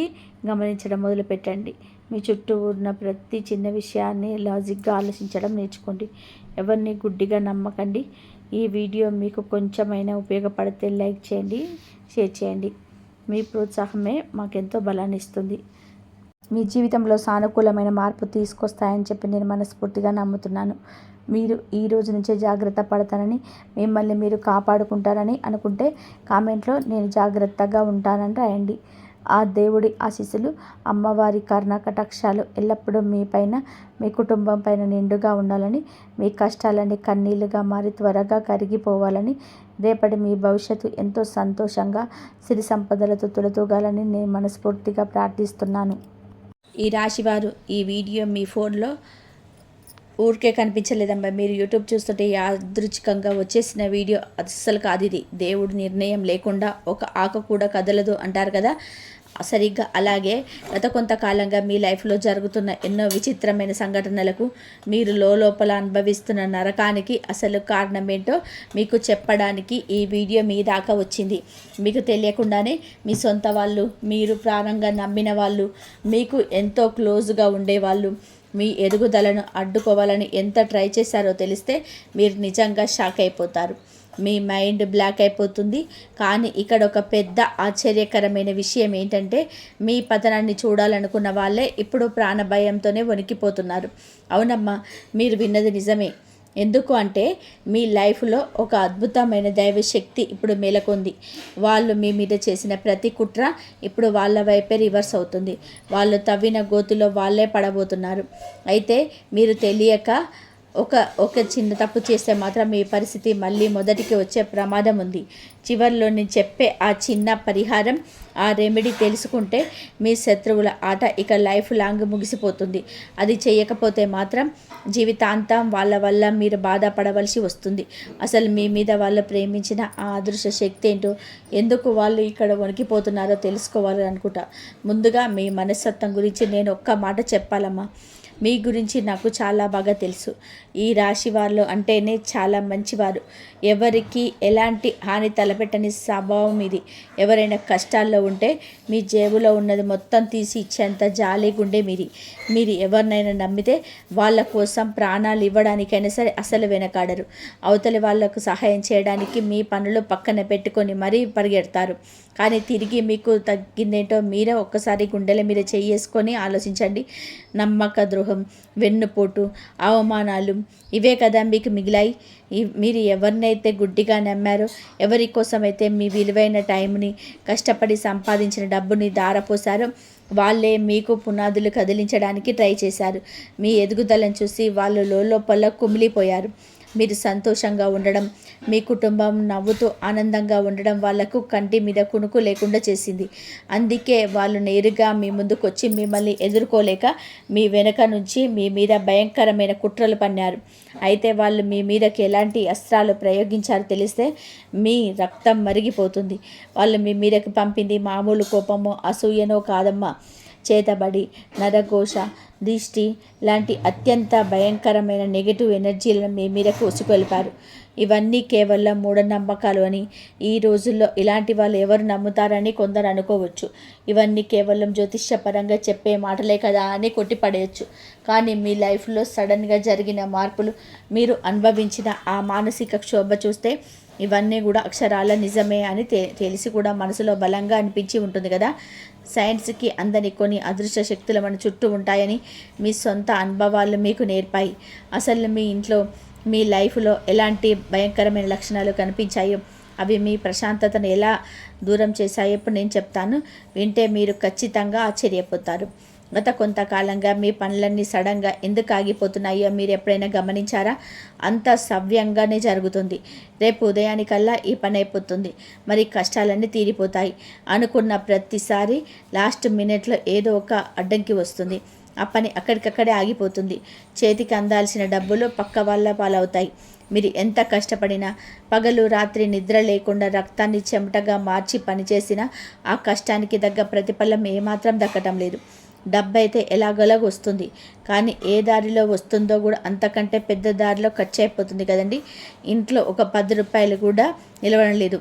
గమనించడం మొదలుపెట్టండి. మీ చుట్టూ ఉన్న ప్రతి చిన్న విషయాన్ని లాజిక్గా ఆలోచించడం నేర్చుకోండి. ఎవరిని గుడ్డిగా నమ్మకండి. ఈ వీడియో మీకు కొంచెమైనా ఉపయోగపడితే లైక్ చేయండి, షేర్ చేయండి. మీ ప్రోత్సాహమే మాకెంతో బలాన్ని ఇస్తుంది. మీ జీవితంలో సానుకూలమైన మార్పు తీసుకొస్తాయని చెప్పి నేను మనస్ఫూర్తిగా నమ్ముతున్నాను. మీరు ఈ రోజు నుంచే జాగ్రత్త పడతానని, మిమ్మల్ని మీరు కాపాడుకుంటారని అనుకుంటే కామెంట్లో నేను జాగ్రత్తగా ఉంటానని రాయండి. ఆ దేవుడి ఆశీస్సులు, అమ్మవారి కటాక్షాలు ఎల్లప్పుడూ మీ పైన, మీ కుటుంబం పైన నిండుగా ఉండాలని, మీ కష్టాలన్నీ కన్నీళ్లుగా మారి త్వరగా కరిగిపోవాలని, రేపటి మీ భవిష్యత్తు ఎంతో సంతోషంగా సిరి సంపదలతో తులతూగాలని నేను మనస్ఫూర్తిగా ప్రార్థిస్తున్నాను. ఈ రాశివారు ఈ వీడియో మీ ఫోన్లో ఊరికే కనిపించలేదమ్మా. మీరు యూట్యూబ్ చూస్తుంటే యాదృచ్ఛికంగా వచ్చేసిన వీడియో అస్సలు కాదు ఇది. దేవుడి నిర్ణయం లేకుండా ఒక ఆకు కూడా కదలదు అంటారు కదా, సరిగ్గా అలాగే గత కొంతకాలంగా మీ లైఫ్లో జరుగుతున్న ఎన్నో విచిత్రమైన సంఘటనలకు, మీరు లోపల అనుభవిస్తున్న నరకానికి అసలు కారణం ఏంటో మీకు చెప్పడానికి ఈ వీడియో మీ దాకా వచ్చింది. మీకు తెలియకుండానే మీ సొంత వాళ్ళు, మీరు ప్రాణంగా నమ్మిన వాళ్ళు, మీకు ఎంతో క్లోజ్గా ఉండేవాళ్ళు మీ ఎదుగుదలను అడ్డుకోవాలని ఎంత ట్రై చేశారో తెలిస్తే మీరు నిజంగా షాక్ అయిపోతారు. మీ మైండ్ బ్లాక్ అయిపోతుంది. కానీ ఇక్కడ ఒక పెద్ద ఆశ్చర్యకరమైన విషయం ఏంటంటే, మీ పతనాన్ని చూడాలనుకున్న వాళ్ళే ఇప్పుడు ప్రాణభయంతోనే వణికిపోతున్నారు. అవునమ్మా, మీరు విన్నది నిజమే. ఎందుకు అంటే మీ లైఫ్లో ఒక అద్భుతమైన దైవశక్తి ఇప్పుడు మేలకొంది. వాళ్ళు మీ మీద చేసిన ప్రతి కుట్ర ఇప్పుడు వాళ్ళ వైపే రివర్స్ అవుతుంది. వాళ్ళు తవ్విన గోతిలో వాళ్ళే పడబోతున్నారు. అయితే మీరు తెలియక ఒక చిన్న తప్పు చేస్తే మాత్రం మీ పరిస్థితి మళ్ళీ మొదటికి వచ్చే ప్రమాదం ఉంది. చివరిలో నేను చెప్పే ఆ చిన్న పరిహారం, ఆ రెమెడీ తెలుసుకుంటే మీ శత్రువుల ఆట ఇక లైఫ్ లాంగ్ ముగిసిపోతుంది. అది చేయకపోతే మాత్రం జీవితాంతం వాళ్ళ వల్ల మీరు బాధపడవలసి వస్తుంది. అసలు మీ మీద వాళ్ళు ప్రేమించిన ఆ అదృశ్య శక్తి ఏంటో, ఎందుకు వాళ్ళు ఇక్కడ వణికిపోతున్నారో తెలుసుకోవాలి అనుకుంటా. ముందుగా మీ మనస్తత్వం గురించి నేను ఒక్క మాట చెప్పాలమ్మా. మీ గురించి నాకు చాలా బాగా తెలుసు. ఈ రాశి వాళ్ళు అంటేనే చాలా మంచివారు. ఎవరికి ఎలాంటి హాని తలపెట్టని స్వభావం ఇది. ఎవరైనా కష్టాల్లో ఉంటే మీ జేబులో ఉన్నది మొత్తం తీసి ఇచ్చేంత జాలి గుండె మీది. మీరు ఎవరినైనా నమ్మితే వాళ్ళ కోసం ప్రాణాలు ఇవ్వడానికైనా సరే అసలు వెనకాడరు. అవతలి వాళ్లకు సహాయం చేయడానికి మీ పనులు పక్కన పెట్టుకొని మరీ పరిగెడతారు. కానీ తిరిగి మీకు తగ్గిందేంటో మీరే ఒక్కసారి గుండెల మీద చేసుకొని ఆలోచించండి. నమ్మక ద్రోహం, వెన్నుపోటు, అవమానాలు ఇవే కదా మీకు మిగిలాయి. మీరు ఎవరినైతే గుడ్డిగా నమ్మారో, ఎవరి కోసమైతే మీ విలువైన టైంని, కష్టపడి సంపాదించిన డబ్బుని ధారపోసారో వాళ్ళే మీకు పునాదులు కదిలించడానికి ట్రై చేశారు. మీ ఎదుగుదలను చూసి వాళ్ళు లోపల కుమిలిపోయారు. మీరు సంతోషంగా ఉండడం, మీ కుటుంబం నవ్వుతూ ఆనందంగా ఉండడం వాళ్లకు కంటి మీద కునుకు లేకుండా చేసింది. అందుకే వాళ్ళు నేరుగా మీ ముందుకు వచ్చి మిమ్మల్ని ఎదుర్కోలేక మీ వెనక నుంచి మీ మీద భయంకరమైన కుట్రలు పన్నారు. అయితే వాళ్ళు మీ మీదకి ఎలాంటి అస్త్రాలు ప్రయోగించారో తెలిస్తే మీ రక్తం మరిగిపోతుంది. వాళ్ళు మీ మీదకి పంపింది మామూలు కోపమో అసూయనో కాదమ్మా. చేతబడి, నరఘోష, దిష్టి లాంటి అత్యంత భయంకరమైన నెగిటివ్ ఎనర్జీలను మీ మీదకు ఉసుకొల్పారు. ఇవన్నీ కేవలం మూఢనమ్మకాలు అని, ఈ రోజుల్లో ఇలాంటి వాళ్ళు ఎవరు నమ్ముతారని కొందరు అనుకోవచ్చు. ఇవన్నీ కేవలం జ్యోతిష్యపరంగా చెప్పే మాటలే కదా అని కొట్టిపడేయచ్చు. కానీ మీ లైఫ్లో సడన్గా జరిగిన మార్పులు, మీరు అనుభవించిన ఆ మానసిక క్షోభ చూస్తే ఇవన్నీ కూడా అక్షరాల నిజమే అని తెలిసి కూడా మనసులో బలంగా అనిపించి ఉంటుంది కదా. సైన్స్కి అందని కొన్ని అదృశ్య శక్తులు మన చుట్టూ ఉంటాయని మీ సొంత అనుభవాలు మీకు నేర్పాయి. అసలు మీ ఇంట్లో, మీ లైఫ్లో ఎలాంటి భయంకరమైన లక్షణాలు కనిపించాయో అవి మీ ప్రశాంతతను ఎలా దూరం చేశాయో ఇప్పుడు నేను చెప్తాను. వింటే మీరు ఖచ్చితంగా ఆశ్చర్యపోతారు. గత కొంతకాలంగా మీ పనులన్నీ సడన్గా ఎందుకు ఆగిపోతున్నాయో మీరు ఎప్పుడైనా గమనించారా? అంత సవ్యంగానే జరుగుతుంది. రేపు ఉదయానికల్లా ఈ పని అయిపోతుంది. మరి కష్టాలన్నీ తీరిపోతాయి. అనుకున్న ప్రతిసారి లాస్ట్ మినిట్లో ఏదో ఒక అడ్డంకి వస్తుంది. ఆ పని అక్కడికక్కడే ఆగిపోతుంది. చేతికి అందాల్సిన డబ్బులు పక్క వాళ్ళ పాలవుతాయి. మీరు ఎంత కష్టపడినా, పగలు రాత్రి నిద్ర లేకుండా రక్తాన్ని చెమటగా మార్చి పనిచేసినా ఆ కష్టానికి తగ్గ ప్రతిఫలం ఏమాత్రం దక్కటం లేదు. డబ్బు అయితే ఎలాగోలాగ వస్తుంది, కానీ ఏ దారిలో వస్తుందో కూడా అంతకంటే పెద్ద దారిలో ఖర్చు అయిపోతుంది కదండి. ఇంట్లో ఒక 10 రూపాయలు కూడా నిలవడం లేదు.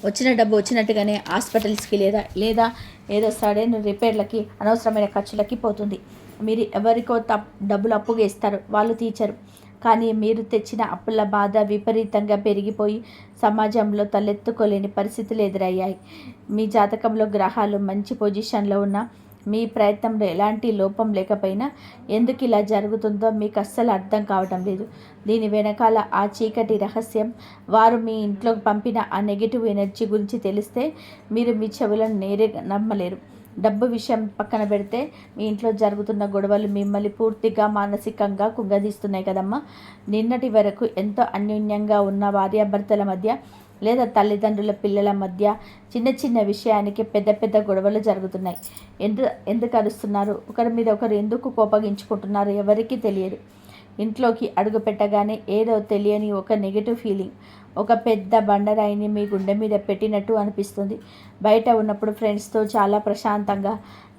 వచ్చిన డబ్బు వచ్చినట్టుగానే హాస్పిటల్స్కి లేదా ఏదో సడన్ రిపేర్లకి, అనవసరమైన ఖర్చులకి పోతుంది. మీరు ఎవరికో డబ్బులు అప్పుగా ఇస్తారు, వాళ్ళు తీర్చరు. కానీ మీరు తెచ్చిన అప్పుల బాధ విపరీతంగా పెరిగిపోయి సమాజంలో తలెత్తుకోలేని పరిస్థితులు ఎదురయ్యాయి. మీ జాతకంలో గ్రహాలు మంచి పొజిషన్లో ఉన్న మీ ప్రయత్నంలో ఎలాంటి లోపం లేకపోయినా ఎందుకు ఇలా జరుగుతుందో మీకు అస్సలు అర్థం కావటం లేదు. దీని వెనకాల ఆ చీకటి రహస్యం, వారు మీ ఇంట్లోకి పంపిన ఆ నెగిటివ్ ఎనర్జీ గురించి తెలిస్తే మీరు మీ చెవులను నేరుగా నమ్మలేరు. డబ్బు విషయం పక్కన పెడితే మీ ఇంట్లో జరుగుతున్న గొడవలు మిమ్మల్ని పూర్తిగా మానసికంగా కుంగదీస్తున్నాయి కదమ్మా. నిన్నటి వరకు ఎంతో అన్యోన్యంగా ఉన్న భార్యాభర్తల మధ్య లేదా తల్లిదండ్రుల పిల్లల మధ్య చిన్న చిన్న విషయానికి పెద్ద పెద్ద గొడవలు జరుగుతున్నాయి. ఎందుకు అరుస్తున్నారు, ఒకరి మీద ఒకరు ఎందుకు కోపగించుకుంటున్నారు ఎవరికీ తెలియదు. ఇంట్లోకి అడుగు పెట్టగానే ఏదో తెలియని ఒక నెగిటివ్ ఫీలింగ్, ఒక పెద్ద బండరాయిని మీ గుండె మీద పెట్టినట్టు అనిపిస్తుంది. బయట ఉన్నప్పుడు ఫ్రెండ్స్తో చాలా ప్రశాంతంగా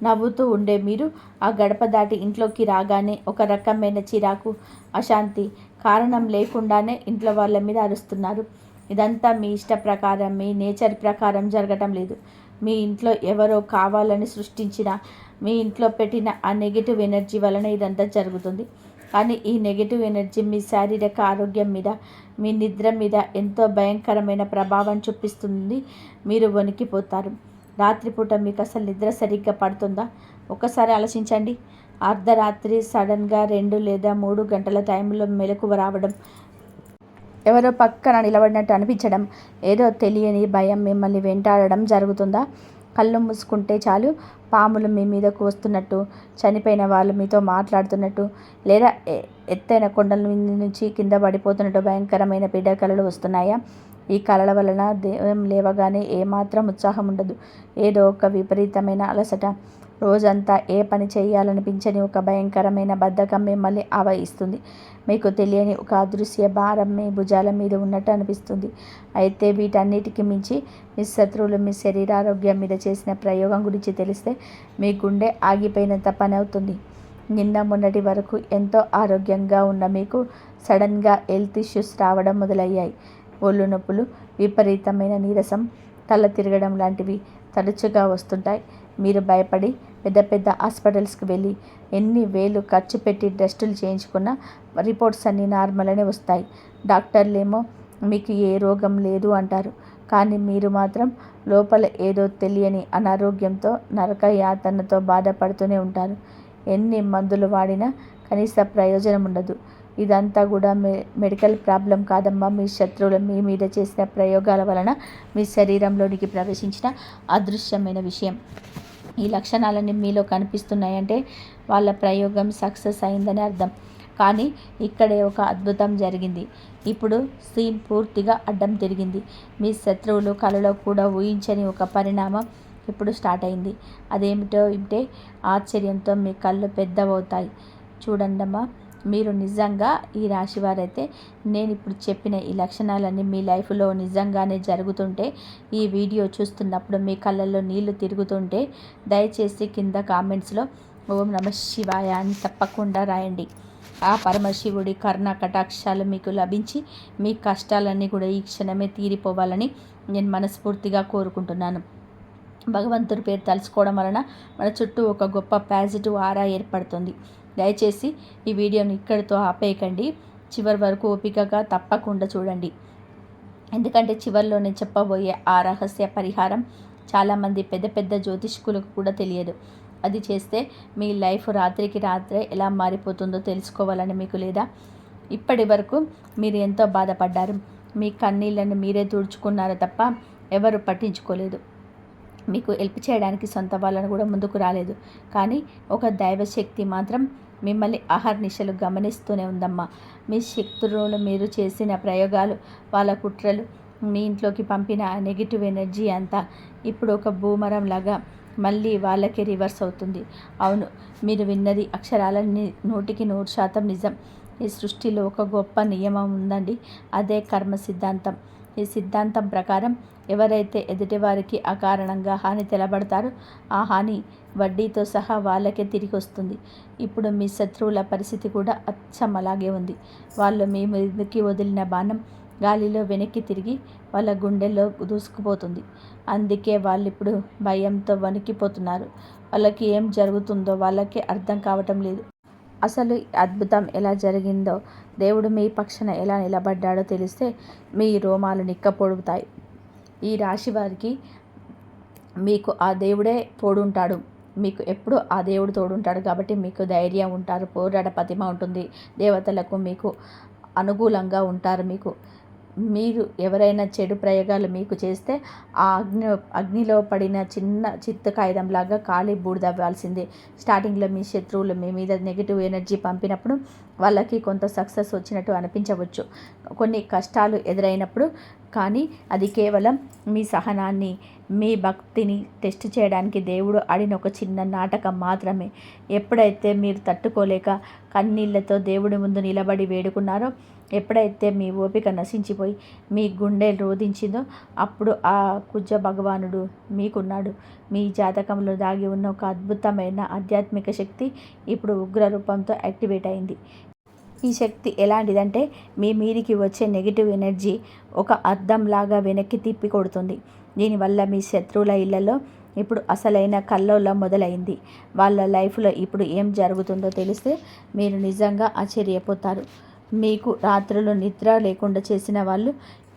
నవ్వుతూ ఉండే మీరు ఆ గడప దాటి ఇంట్లోకి రాగానే ఒక రకమైన చిరాకు, అశాంతి, కారణం లేకుండానే ఇంట్లో వాళ్ళ మీద అరుస్తున్నారు. ఇదంతా మీ ఇష్ట ప్రకారం, మీ నేచర్ ప్రకారం జరగటం లేదు. మీ ఇంట్లో ఎవరో కావాలని సృష్టించిన, మీ ఇంట్లో పెట్టిన ఆ నెగిటివ్ ఎనర్జీ వలన ఇదంతా జరుగుతుంది. కానీ ఈ నెగిటివ్ ఎనర్జీ మీ శారీరక ఆరోగ్యం మీద, మీ నిద్ర మీద ఎంతో భయంకరమైన ప్రభావం చూపిస్తుంది. మీరు వణికిపోతారు. రాత్రిపూట మీకు అసలు నిద్ర సరిగ్గా పడుతుందా? ఒక్కసారి ఆలోచించండి. అర్ధరాత్రి సడన్గా 2 లేదా 3 గంటల టైంలో మెలకువ రావడం, ఎవరో పక్కన నిలబడినట్టు అనిపించడం, ఏదో తెలియని భయం మిమ్మల్ని వెంటాడడం జరుగుతుందా? కళ్ళు మూసుకుంటే చాలు పాములు మీ మీదకు వస్తున్నట్టు, చనిపోయిన వాళ్ళు మీతో మాట్లాడుతున్నట్టు, లేదా ఎత్తైన కొండల నుంచి కింద పడిపోతున్నట్టు భయంకరమైన పీడ కళలు వస్తున్నాయా? ఈ కళల వలన దేవం లేవగానే ఏమాత్రం ఉత్సాహం ఉండదు. ఏదో ఒక విపరీతమైన అలసట, రోజంతా ఏ పని చేయాలనిపించని ఒక భయంకరమైన బద్ధకం మిమ్మల్ని ఆవహిస్తుంది. మీకు తెలియని ఒక అదృశ్య భారం మీ భుజాల మీద ఉన్నట్టు అనిపిస్తుంది. అయితే వీటన్నిటికి మించి మీ శత్రువులు మీ శరీరారోగ్యం మీద చేసిన ప్రయోగం గురించి తెలిస్తే మీ గుండె ఆగిపోయినంత పని అవుతుంది. నిన్న మొన్నటి వరకు ఎంతో ఆరోగ్యంగా ఉన్న మీకు సడన్గా హెల్త్ ఇష్యూస్ రావడం మొదలయ్యాయి. ఒళ్ళు నొప్పులు, విపరీతమైన నీరసం, తల తిరగడం లాంటివి తరచుగా వస్తుంటాయి. మీరు భయపడి పెద్ద పెద్ద హాస్పిటల్స్కి వెళ్ళి ఎన్ని వేలు ఖర్చు పెట్టి టెస్టులు చేయించుకున్నా రిపోర్ట్స్ అన్నీ నార్మల్ అనే వస్తాయి. డాక్టర్లేమో మీకు ఏ రోగం లేదు అంటారు. కానీ మీరు మాత్రం లోపల ఏదో తెలియని అనారోగ్యంతో, నరక యాతనతో బాధపడుతూనే ఉంటారు. ఎన్ని మందులు వాడినా కనీస ప్రయోజనం ఉండదు. ఇదంతా కూడా మెడికల్ ప్రాబ్లం కాదమ్మా, మీ శత్రువులు మీ మీద చేసిన ప్రయోగాల వలన మీ శరీరంలోనికి ప్రవేశించిన అదృశ్యమైన విషయం. ఈ లక్షణాలన్నీ మీలో కనిపిస్తున్నాయంటే వాళ్ళ ప్రయోగం సక్సెస్ అయిందని అర్థం. కానీ ఇక్కడే ఒక అద్భుతం జరిగింది. ఇప్పుడు సీన్ పూర్తిగా అడ్డం తిరిగింది. మీ శత్రువులు కలలో కూడా ఊహించని ఒక పరిణామం ఇప్పుడు స్టార్ట్ అయింది. అదేమిటో వింటే ఆశ్చర్యంతో మీ కళ్ళు పెద్దవవుతాయి. చూడండమ్మా, మీరు నిజంగా ఈ రాశివారైతే నేను ఇప్పుడు చెప్పిన ఈ లక్షణాలన్నీ మీ లైఫ్లో నిజంగానే జరుగుతుంటే, ఈ వీడియో చూస్తున్నప్పుడు మీ కళ్ళల్లో నీళ్లు తిరుగుతుంటే దయచేసి కింద కామెంట్స్లో ఓం నమః శివాయ అని తప్పకుండా రాయండి. ఆ పరమశివుడి కరుణ కటాక్షాలు మీకు లభించి మీ కష్టాలన్నీ కూడా ఈ క్షణమే తీరిపోవాలని నేను మనస్ఫూర్తిగా కోరుకుంటున్నాను. భగవంతుడి పేరు తలుచుకోవడం వలన మన చుట్టూ ఒక గొప్ప పాజిటివ్ ఆరా ఏర్పడుతుంది. దయచేసి ఈ వీడియోని ఇక్కడితో ఆపేయకండి. చివరి వరకు ఓపికగా తప్పకుండా చూడండి. ఎందుకంటే చివరిలో నేను చెప్పబోయే ఆ రహస్య పరిహారం చాలామంది పెద్ద పెద్ద జ్యోతిష్కులకు కూడా తెలియదు. అది చేస్తే మీ లైఫ్ రాత్రికి రాత్రే ఎలా మారిపోతుందో తెలుసుకోవాలని మీకు లేదా? ఇప్పటి వరకు మీరు ఎంతో బాధపడ్డారు. మీ కన్నీళ్లను మీరే తుడుచుకున్నారు తప్ప ఎవరు పట్టించుకోలేదు. మీకు హెల్ప్ చేయడానికి సొంత వాళ్ళను కూడా ముందుకు రాలేదు. కానీ ఒక దైవశక్తి మాత్రం మిమ్మల్ని అహర్నిశలు గమనిస్తూనే ఉందమ్మా. మీ శత్రువులు మీరు చేసిన ప్రయోగాలు, వాళ్ళ కుట్రలు, మీ ఇంట్లోకి పంపిన నెగిటివ్ ఎనర్జీ అంతా ఇప్పుడు ఒక బూమరం లాగా మళ్ళీ వాళ్ళకే రివర్స్ అవుతుంది. అవును, మీరు విన్నది అక్షరాల 100% నిజం. ఈ సృష్టిలో ఒక గొప్ప నియమం ఉందండి. అదే కర్మ సిద్ధాంతం. ఈ సిద్ధాంతం ప్రకారం ఎవరైతే ఎదుటివారికి అకారణంగా హాని తెలబడతారో ఆ హాని వడ్డీతో సహా వాళ్ళకే తిరిగి వస్తుంది. ఇప్పుడు మీ శత్రువుల పరిస్థితి కూడా అచ్చం అలాగే ఉంది. వాళ్ళు మీ మీదకి వదిలిన బాణం గాలిలో వెనక్కి తిరిగి వాళ్ళ గుండెల్లో దూసుకుపోతుంది. అందుకే వాళ్ళు ఇప్పుడు భయంతో వణికిపోతున్నారు. వాళ్ళకి ఏం జరుగుతుందో వాళ్ళకే అర్థం కావటం లేదు. అసలు ఈ అద్భుతం ఎలా జరిగిందో, దేవుడు మీ పక్షాన ఎలా నిలబడ్డాడో తెలిస్తే మీ రోమాలు నిక్కపొడుగుతాయి. ఈ రాశి వారికి మీకు ఆ దేవుడే తోడుంటాడు. మీకు ఎప్పుడు ఆ దేవుడు తోడుంటాడు కాబట్టి మీకు ధైర్యం ఉంటారు, పోరాట పటిమ ఉంటుంది. దేవతలకు మీకు అనుకూలంగా ఉంటారు. మీరు ఎవరైనా చెడు ప్రయోగాలు మీకు చేస్తే ఆ అగ్నిలో పడిన చిన్న చిత్తు కాగితంలాగా కాలి బూడిదవ్వాల్సిందే. స్టార్టింగ్లో మీ శత్రువులు మీ మీద నెగిటివ్ ఎనర్జీ పంపినప్పుడు వాళ్ళకి కొంత సక్సెస్ వచ్చినట్టు అనిపించవచ్చు, కొన్ని కష్టాలు ఎదురైనప్పుడు. కానీ అది కేవలం మీ సహనాన్ని, మీ భక్తిని టెస్ట్ చేయడానికి దేవుడు ఆడిన ఒక చిన్న నాటకం మాత్రమే. ఎప్పుడైతే మీరు తట్టుకోలేక కన్నీళ్లతో దేవుడి ముందు నిలబడి వేడుకున్నారో, ఎప్పుడైతే మీ ఓపిక నశించిపోయి మీ గుండె రోధించిందో, అప్పుడు ఆ కుజ భగవానుడు మీకున్నాడు. మీ జాతకంలో దాగి ఉన్న ఒక అద్భుతమైన ఆధ్యాత్మిక శక్తి ఇప్పుడు ఉగ్ర రూపంతో యాక్టివేట్ అయింది. ఈ శక్తి ఎలాంటిదంటే మీ మీదికి వచ్చే నెగిటివ్ ఎనర్జీ ఒక అద్దంలాగా వెనక్కి తిప్పి కొడుతుంది. దీనివల్ల మీ శత్రువుల ఇళ్లలో ఇప్పుడు అసలైన కల్లోలం మొదలైంది. వాళ్ళ లైఫ్లో ఇప్పుడు ఏం జరుగుతుందో తెలిస్తే మీరు నిజంగా ఆశ్చర్యపోతారు. మీకు రాత్రులు నిద్ర లేకుండా చేసిన వాళ్ళు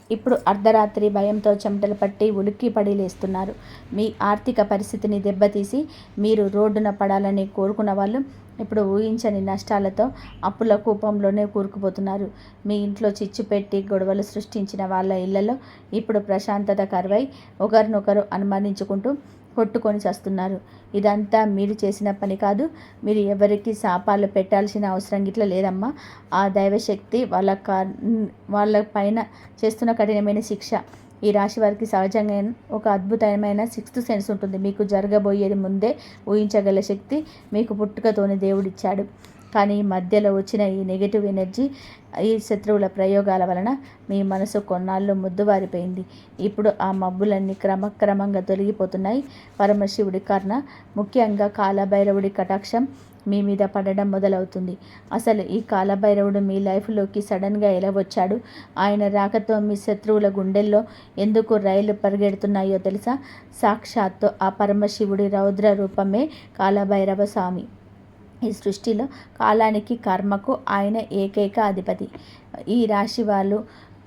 ఇప్పుడు అర్ధరాత్రి భయంతో చెమటలు పట్టి ఉలిక్కిపడి లేస్తున్నారు. మీ ఆర్థిక పరిస్థితిని దెబ్బతీసి మీరు రోడ్డున పడాలని కోరుకున్న వాళ్ళు ఇప్పుడు ఊహించని నష్టాలతో అప్పుల కూపంలోనే కూరుకుపోతున్నారు. మీ ఇంట్లో చిచ్చు పెట్టి గొడవలు సృష్టించిన వాళ్ళ ఇళ్లలో ఇప్పుడు ప్రశాంతత కరువై ఒకరినొకరు అనుమానించుకుంటూ కొట్టుకొని చస్తున్నారు. ఇదంతా మీరు చేసిన పని కాదు. మీరు ఎవరికి శాపాలు పెట్టాల్సిన అవసరం గిట్ల లేదమ్మా. ఆ దైవశక్తి వాళ్ళ పైన చేస్తున్న కఠినమైన శిక్ష. ఈ రాశి వారికి సహజంగా ఒక అద్భుతమైన 6th సెన్స్ ఉంటుంది. మీకు జరగబోయేది ముందే ఊహించగల శక్తి మీకు పుట్టుకతోనే దేవుడిచ్చాడు. కానీ మధ్యలో వచ్చిన ఈ నెగిటివ్ ఎనర్జీ, ఈ శత్రువుల ప్రయోగాల వలన మీ మనసు కొన్నాళ్ళు ముద్దువారిపోయింది. ఇప్పుడు ఆ మబ్బులన్నీ క్రమక్రమంగా తొలగిపోతున్నాయి. పరమశివుడి కర్ణ, ముఖ్యంగా కాలభైరవుడి కటాక్షం మీ మీద పడడం మొదలవుతుంది. అసలు ఈ కాలభైరవుడు మీ లైఫ్లోకి సడన్గా ఎలా వచ్చాడు, ఆయన రాకతో మీ శత్రువుల గుండెల్లో ఎందుకు రైళ్లు పరిగెడుతున్నాయో తెలుసా? సాక్షాత్తు ఆ పరమశివుడి రౌద్ర రూపమే కాలభైరవ స్వామి. ఈ సృష్టిలో కాలానికి, కర్మకు ఆయన ఏకైక అధిపతి. ఈ రాశి వాళ్ళు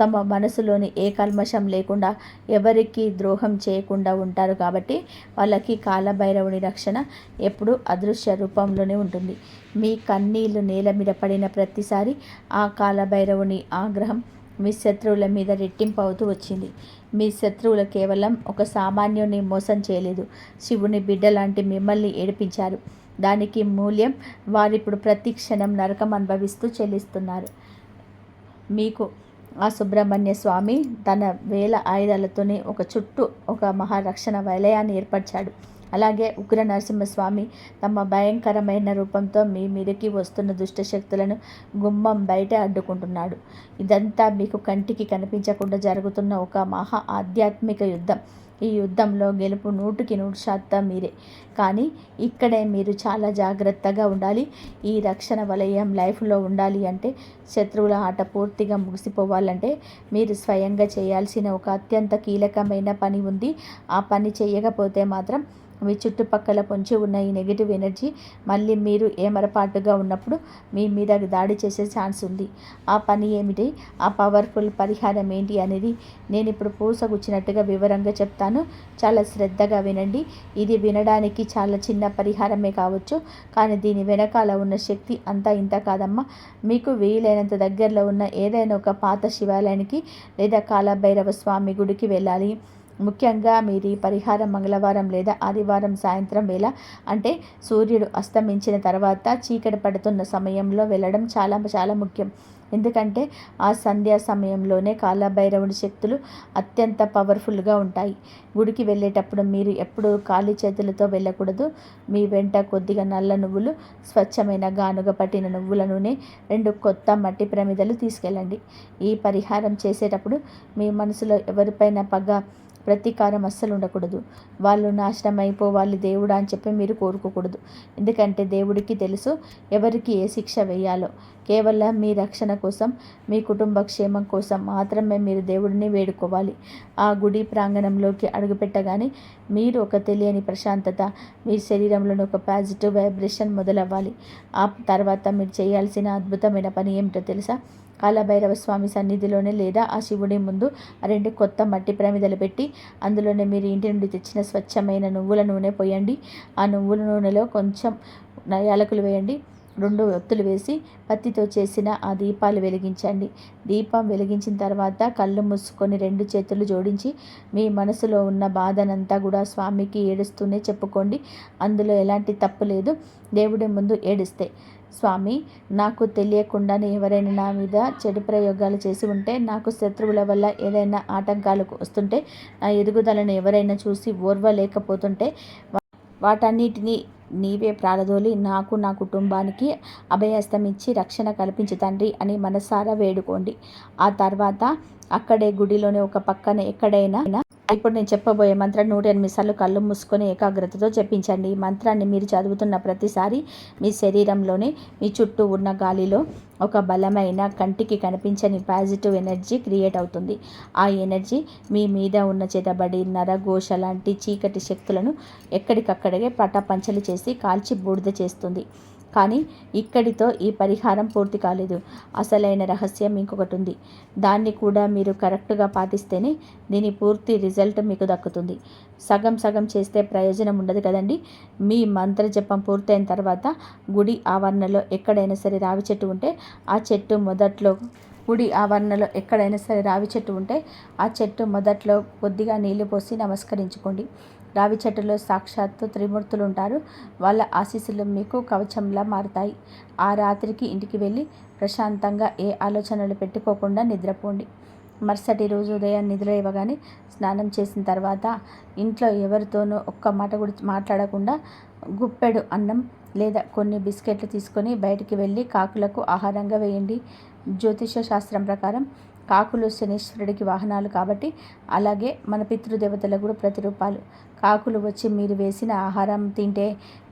తమ మనసులోని ఏ కల్మషం లేకుండా ఎవరికి ద్రోహం చేయకుండా ఉంటారు కాబట్టి వాళ్ళకి కాలభైరవుని రక్షణ ఎప్పుడూ అదృశ్య రూపంలోనే ఉంటుంది. మీ కన్నీళ్లు నేల మీద పడిన ప్రతిసారి ఆ కాలభైరవుని ఆగ్రహం మీ శత్రువుల మీద రెట్టింపు అవుతూ వచ్చింది. మీ శత్రువులు కేవలం ఒక సామాన్యుని మోసం చేయలేదు, శివుని బిడ్డ లాంటి మిమ్మల్ని ఏడిపించారు. దానికి మూల్యం వారిప్పుడు ప్రతి క్షణం నరకం అనుభవిస్తూ చెల్లిస్తున్నారు. మీకు ఆ సుబ్రహ్మణ్య స్వామి తన 1000 ఆయుధాలతోనే ఒక చుట్టూ ఒక మహారక్షణ వలయాన్ని ఏర్పరిచాడు. అలాగే ఉగ్ర నరసింహస్వామి తమ భయంకరమైన రూపంతో మీ మీదకి వస్తున్న దుష్టశక్తులను గుమ్మం బయట అడ్డుకుంటున్నాడు. ఇదంతా మీకు కంటికి కనిపించకుండా జరుగుతున్న ఒక మహా ఆధ్యాత్మిక యుద్ధం. ఈ యుద్ధంలో గెలుపు 100% మీరే. కానీ ఇక్కడే మీరు చాలా జాగ్రత్తగా ఉండాలి. ఈ రక్షణ వలయం లైఫ్లో ఉండాలి అంటే, శత్రువుల ఆట పూర్తిగా ముగిసిపోవాలంటే మీరు స్వయంగా చేయాల్సిన ఒక అత్యంత కీలకమైన పని ఉంది. ఆ పని చేయకపోతే మాత్రం మీ చుట్టుపక్కల పొంచి ఉన్న ఈ నెగిటివ్ ఎనర్జీ మళ్ళీ మీరు ఏమరపాటుగా ఉన్నప్పుడు మీ మీద దాడి చేసే ఛాన్స్ ఉంది. ఆ పని ఏమిటి, ఆ పవర్ఫుల్ పరిహారం ఏంటి అనేది నేను ఇప్పుడు పూసగుచ్చినట్టుగా వివరంగా చెప్తాను. చాలా శ్రద్ధగా వినండి. ఇది వినడానికి చాలా చిన్న పరిహారమే కావచ్చు, కానీ దీని వెనకాల ఉన్న శక్తి అంతా ఇంత కాదమ్మా. మీకు వీలైనంత దగ్గరలో ఉన్న ఏదైనా ఒక పాత శివాలయానికి లేదా కాలభైరవ స్వామి గుడికి వెళ్ళాలి. ముఖ్యంగా మీరు ఈ పరిహారం మంగళవారం లేదా ఆదివారం సాయంత్రం వేళ, అంటే సూర్యుడు అస్తమించిన తర్వాత చీకటి పడుతున్న సమయంలో వెళ్ళడం చాలా చాలా ముఖ్యం. ఎందుకంటే ఆ సంధ్యా సమయంలోనే కాలభైరవుడి శక్తులు అత్యంత పవర్ఫుల్గా ఉంటాయి. గుడికి వెళ్ళేటప్పుడు మీరు ఎప్పుడూ ఖాళీ చేతులతో వెళ్ళకూడదు. మీ వెంట కొద్దిగా నల్ల నువ్వులు, స్వచ్ఛమైన గానుగ పట్టిన నువ్వుల నూనె, 2 కొత్త మట్టి ప్రమిదలు తీసుకెళ్ళండి. ఈ పరిహారం చేసేటప్పుడు మీ మనసులో ఎవరిపైన పగ, ప్రతీకారం అస్సలు ఉండకూడదు. వాళ్ళు నాశనం అయిపోవాలి దేవుడా అని చెప్పి మీరు కోరుకోకూడదు. ఎందుకంటే దేవుడికి తెలుసు ఎవరికి ఏ శిక్ష వేయాలో. కేవలం మీ రక్షణ కోసం, మీ కుటుంబ క్షేమం కోసం మాత్రమే మీరు దేవుడిని వేడుకోవాలి. ఆ గుడి ప్రాంగణంలోకి అడుగుపెట్టగానే మీరు ఒక తెలియని ప్రశాంతత, మీ శరీరంలోని ఒక పాజిటివ్ వైబ్రేషన్ మొదలవ్వాలి. ఆ తర్వాత మీరు చేయాల్సిన అద్భుతమైన పని ఏమిటో తెలుసా? కాలభైరవ స్వామి సన్నిధిలోనే లేదా ఆ శివుడి ముందు 2 కొత్త మట్టి ప్రమిదలు పెట్టి అందులోనే మీరు ఇంటి నుండి తెచ్చిన స్వచ్ఛమైన నువ్వుల నూనె పోయండి. ఆ నువ్వుల నూనెలో కొంచెం యాలకులు వేయండి. 2 ఒత్తులు వేసి పత్తితో చేసిన ఆ దీపాలు వెలిగించండి. దీపం వెలిగించిన తర్వాత కళ్ళు మూసుకొని 2 చేతులు జోడించి మీ మనసులో ఉన్న బాధనంతా కూడా స్వామికి ఏడుస్తూనే చెప్పుకోండి. అందులో ఎలాంటి తప్పు లేదు. దేవుడి ముందు ఏడిస్తే, స్వామి, నాకు తెలియకుండానే ఎవరైనా నా మీద చెడు ప్రయోగాలు చేసి ఉంటే, నాకు శత్రువుల వల్ల ఏదైనా ఆటంకాలు వస్తుంటే, నా ఎదుగుదలను ఎవరైనా చూసి ఓర్వలేకపోతుంటే వాటన్నిటినీ నీవే ప్రారదోలి నాకు, నా కుటుంబానికి అభయస్తమిచ్చి రక్షణ కల్పించు తండ్రి అని మనసారా వేడుకోండి. ఆ తర్వాత అక్కడే గుడిలోనే ఒక పక్కన ఎక్కడైనా ఇప్పుడు నేను చెప్పబోయే మంత్రం 108 సార్లు కళ్ళు మూసుకొని ఏకాగ్రతతో జపించండి. ఈ మంత్రాన్ని మీరు చదువుతున్న ప్రతిసారి మీ శరీరంలోనే, మీ చుట్టూ ఉన్న గాలిలో ఒక బలమైన, కంటికి కనిపించని పాజిటివ్ ఎనర్జీ క్రియేట్ అవుతుంది. ఆ ఎనర్జీ మీ మీద ఉన్న చేతబడి, నరఘోష లాంటి చీకటి శక్తులను ఎక్కడికక్కడే పటాపంచలు చేసి కాల్చి బూడిద చేస్తుంది. కానీ ఇక్కడితో ఈ పరిహారం పూర్తి కాలేదు. అసలైన రహస్యం ఇంకొకటి ఉంది. దాన్ని కూడా మీరు కరెక్ట్గా పాటిస్తేనే దీని పూర్తి రిజల్ట్ మీకు దక్కుతుంది. సగం సగం చేస్తే ప్రయోజనం ఉండదు కదండి. మీ మంత్ర జపం పూర్తయిన తర్వాత గుడి ఆవరణలో ఎక్కడైనా సరే రావి చెట్టు ఉంటే ఆ చెట్టు మొదట్లో కొద్దిగా నీళ్లు పోసి నమస్కరించుకోండి. రావి చెట్టులో సాక్షాత్తు త్రిమూర్తులు ఉంటారు. వాళ్ళ ఆశీస్సులు మీకు కవచంలా మారుతాయి. ఆ రాత్రికి ఇంటికి వెళ్ళి ప్రశాంతంగా ఏ ఆలోచనలు పెట్టుకోకుండా నిద్రపోండి. మరుసటి రోజు ఉదయం నిద్ర ఇవ్వగానే స్నానం చేసిన తర్వాత ఇంట్లో ఎవరితోనూ ఒక్క మాట కూడా మాట్లాడకుండా గుప్పెడు అన్నం లేదా కొన్ని బిస్కెట్లు తీసుకొని బయటికి వెళ్ళి కాకులకు ఆహారంగా వేయండి. జ్యోతిష శాస్త్రం ప్రకారం కాకులు శనీశ్వరుడికి వాహనాలు కాబట్టి, అలాగే మన పితృదేవతలకు కూడా ప్రతిరూపాలు. కాకులు వచ్చి మీరు వేసిన ఆహారం తింటే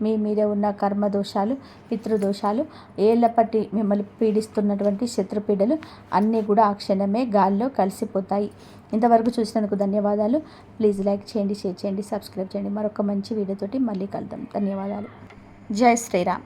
మీ మీద ఉన్న కర్మదోషాలు, పితృదోషాలు, ఏళ్లపట్టి మిమ్మల్ని పీడిస్తున్నటువంటి శత్రుపీడలు అన్నీ కూడా ఆ క్షణమే గాల్లో కలిసిపోతాయి. ఇంతవరకు చూసినందుకు ధన్యవాదాలు. ప్లీజ్ లైక్ చేయండి, షేర్ చేయండి, సబ్స్క్రైబ్ చేయండి. మరొక మంచి వీడియోతోటి మళ్ళీ కలుద్దాం. ధన్యవాదాలు. జై శ్రీరామ్.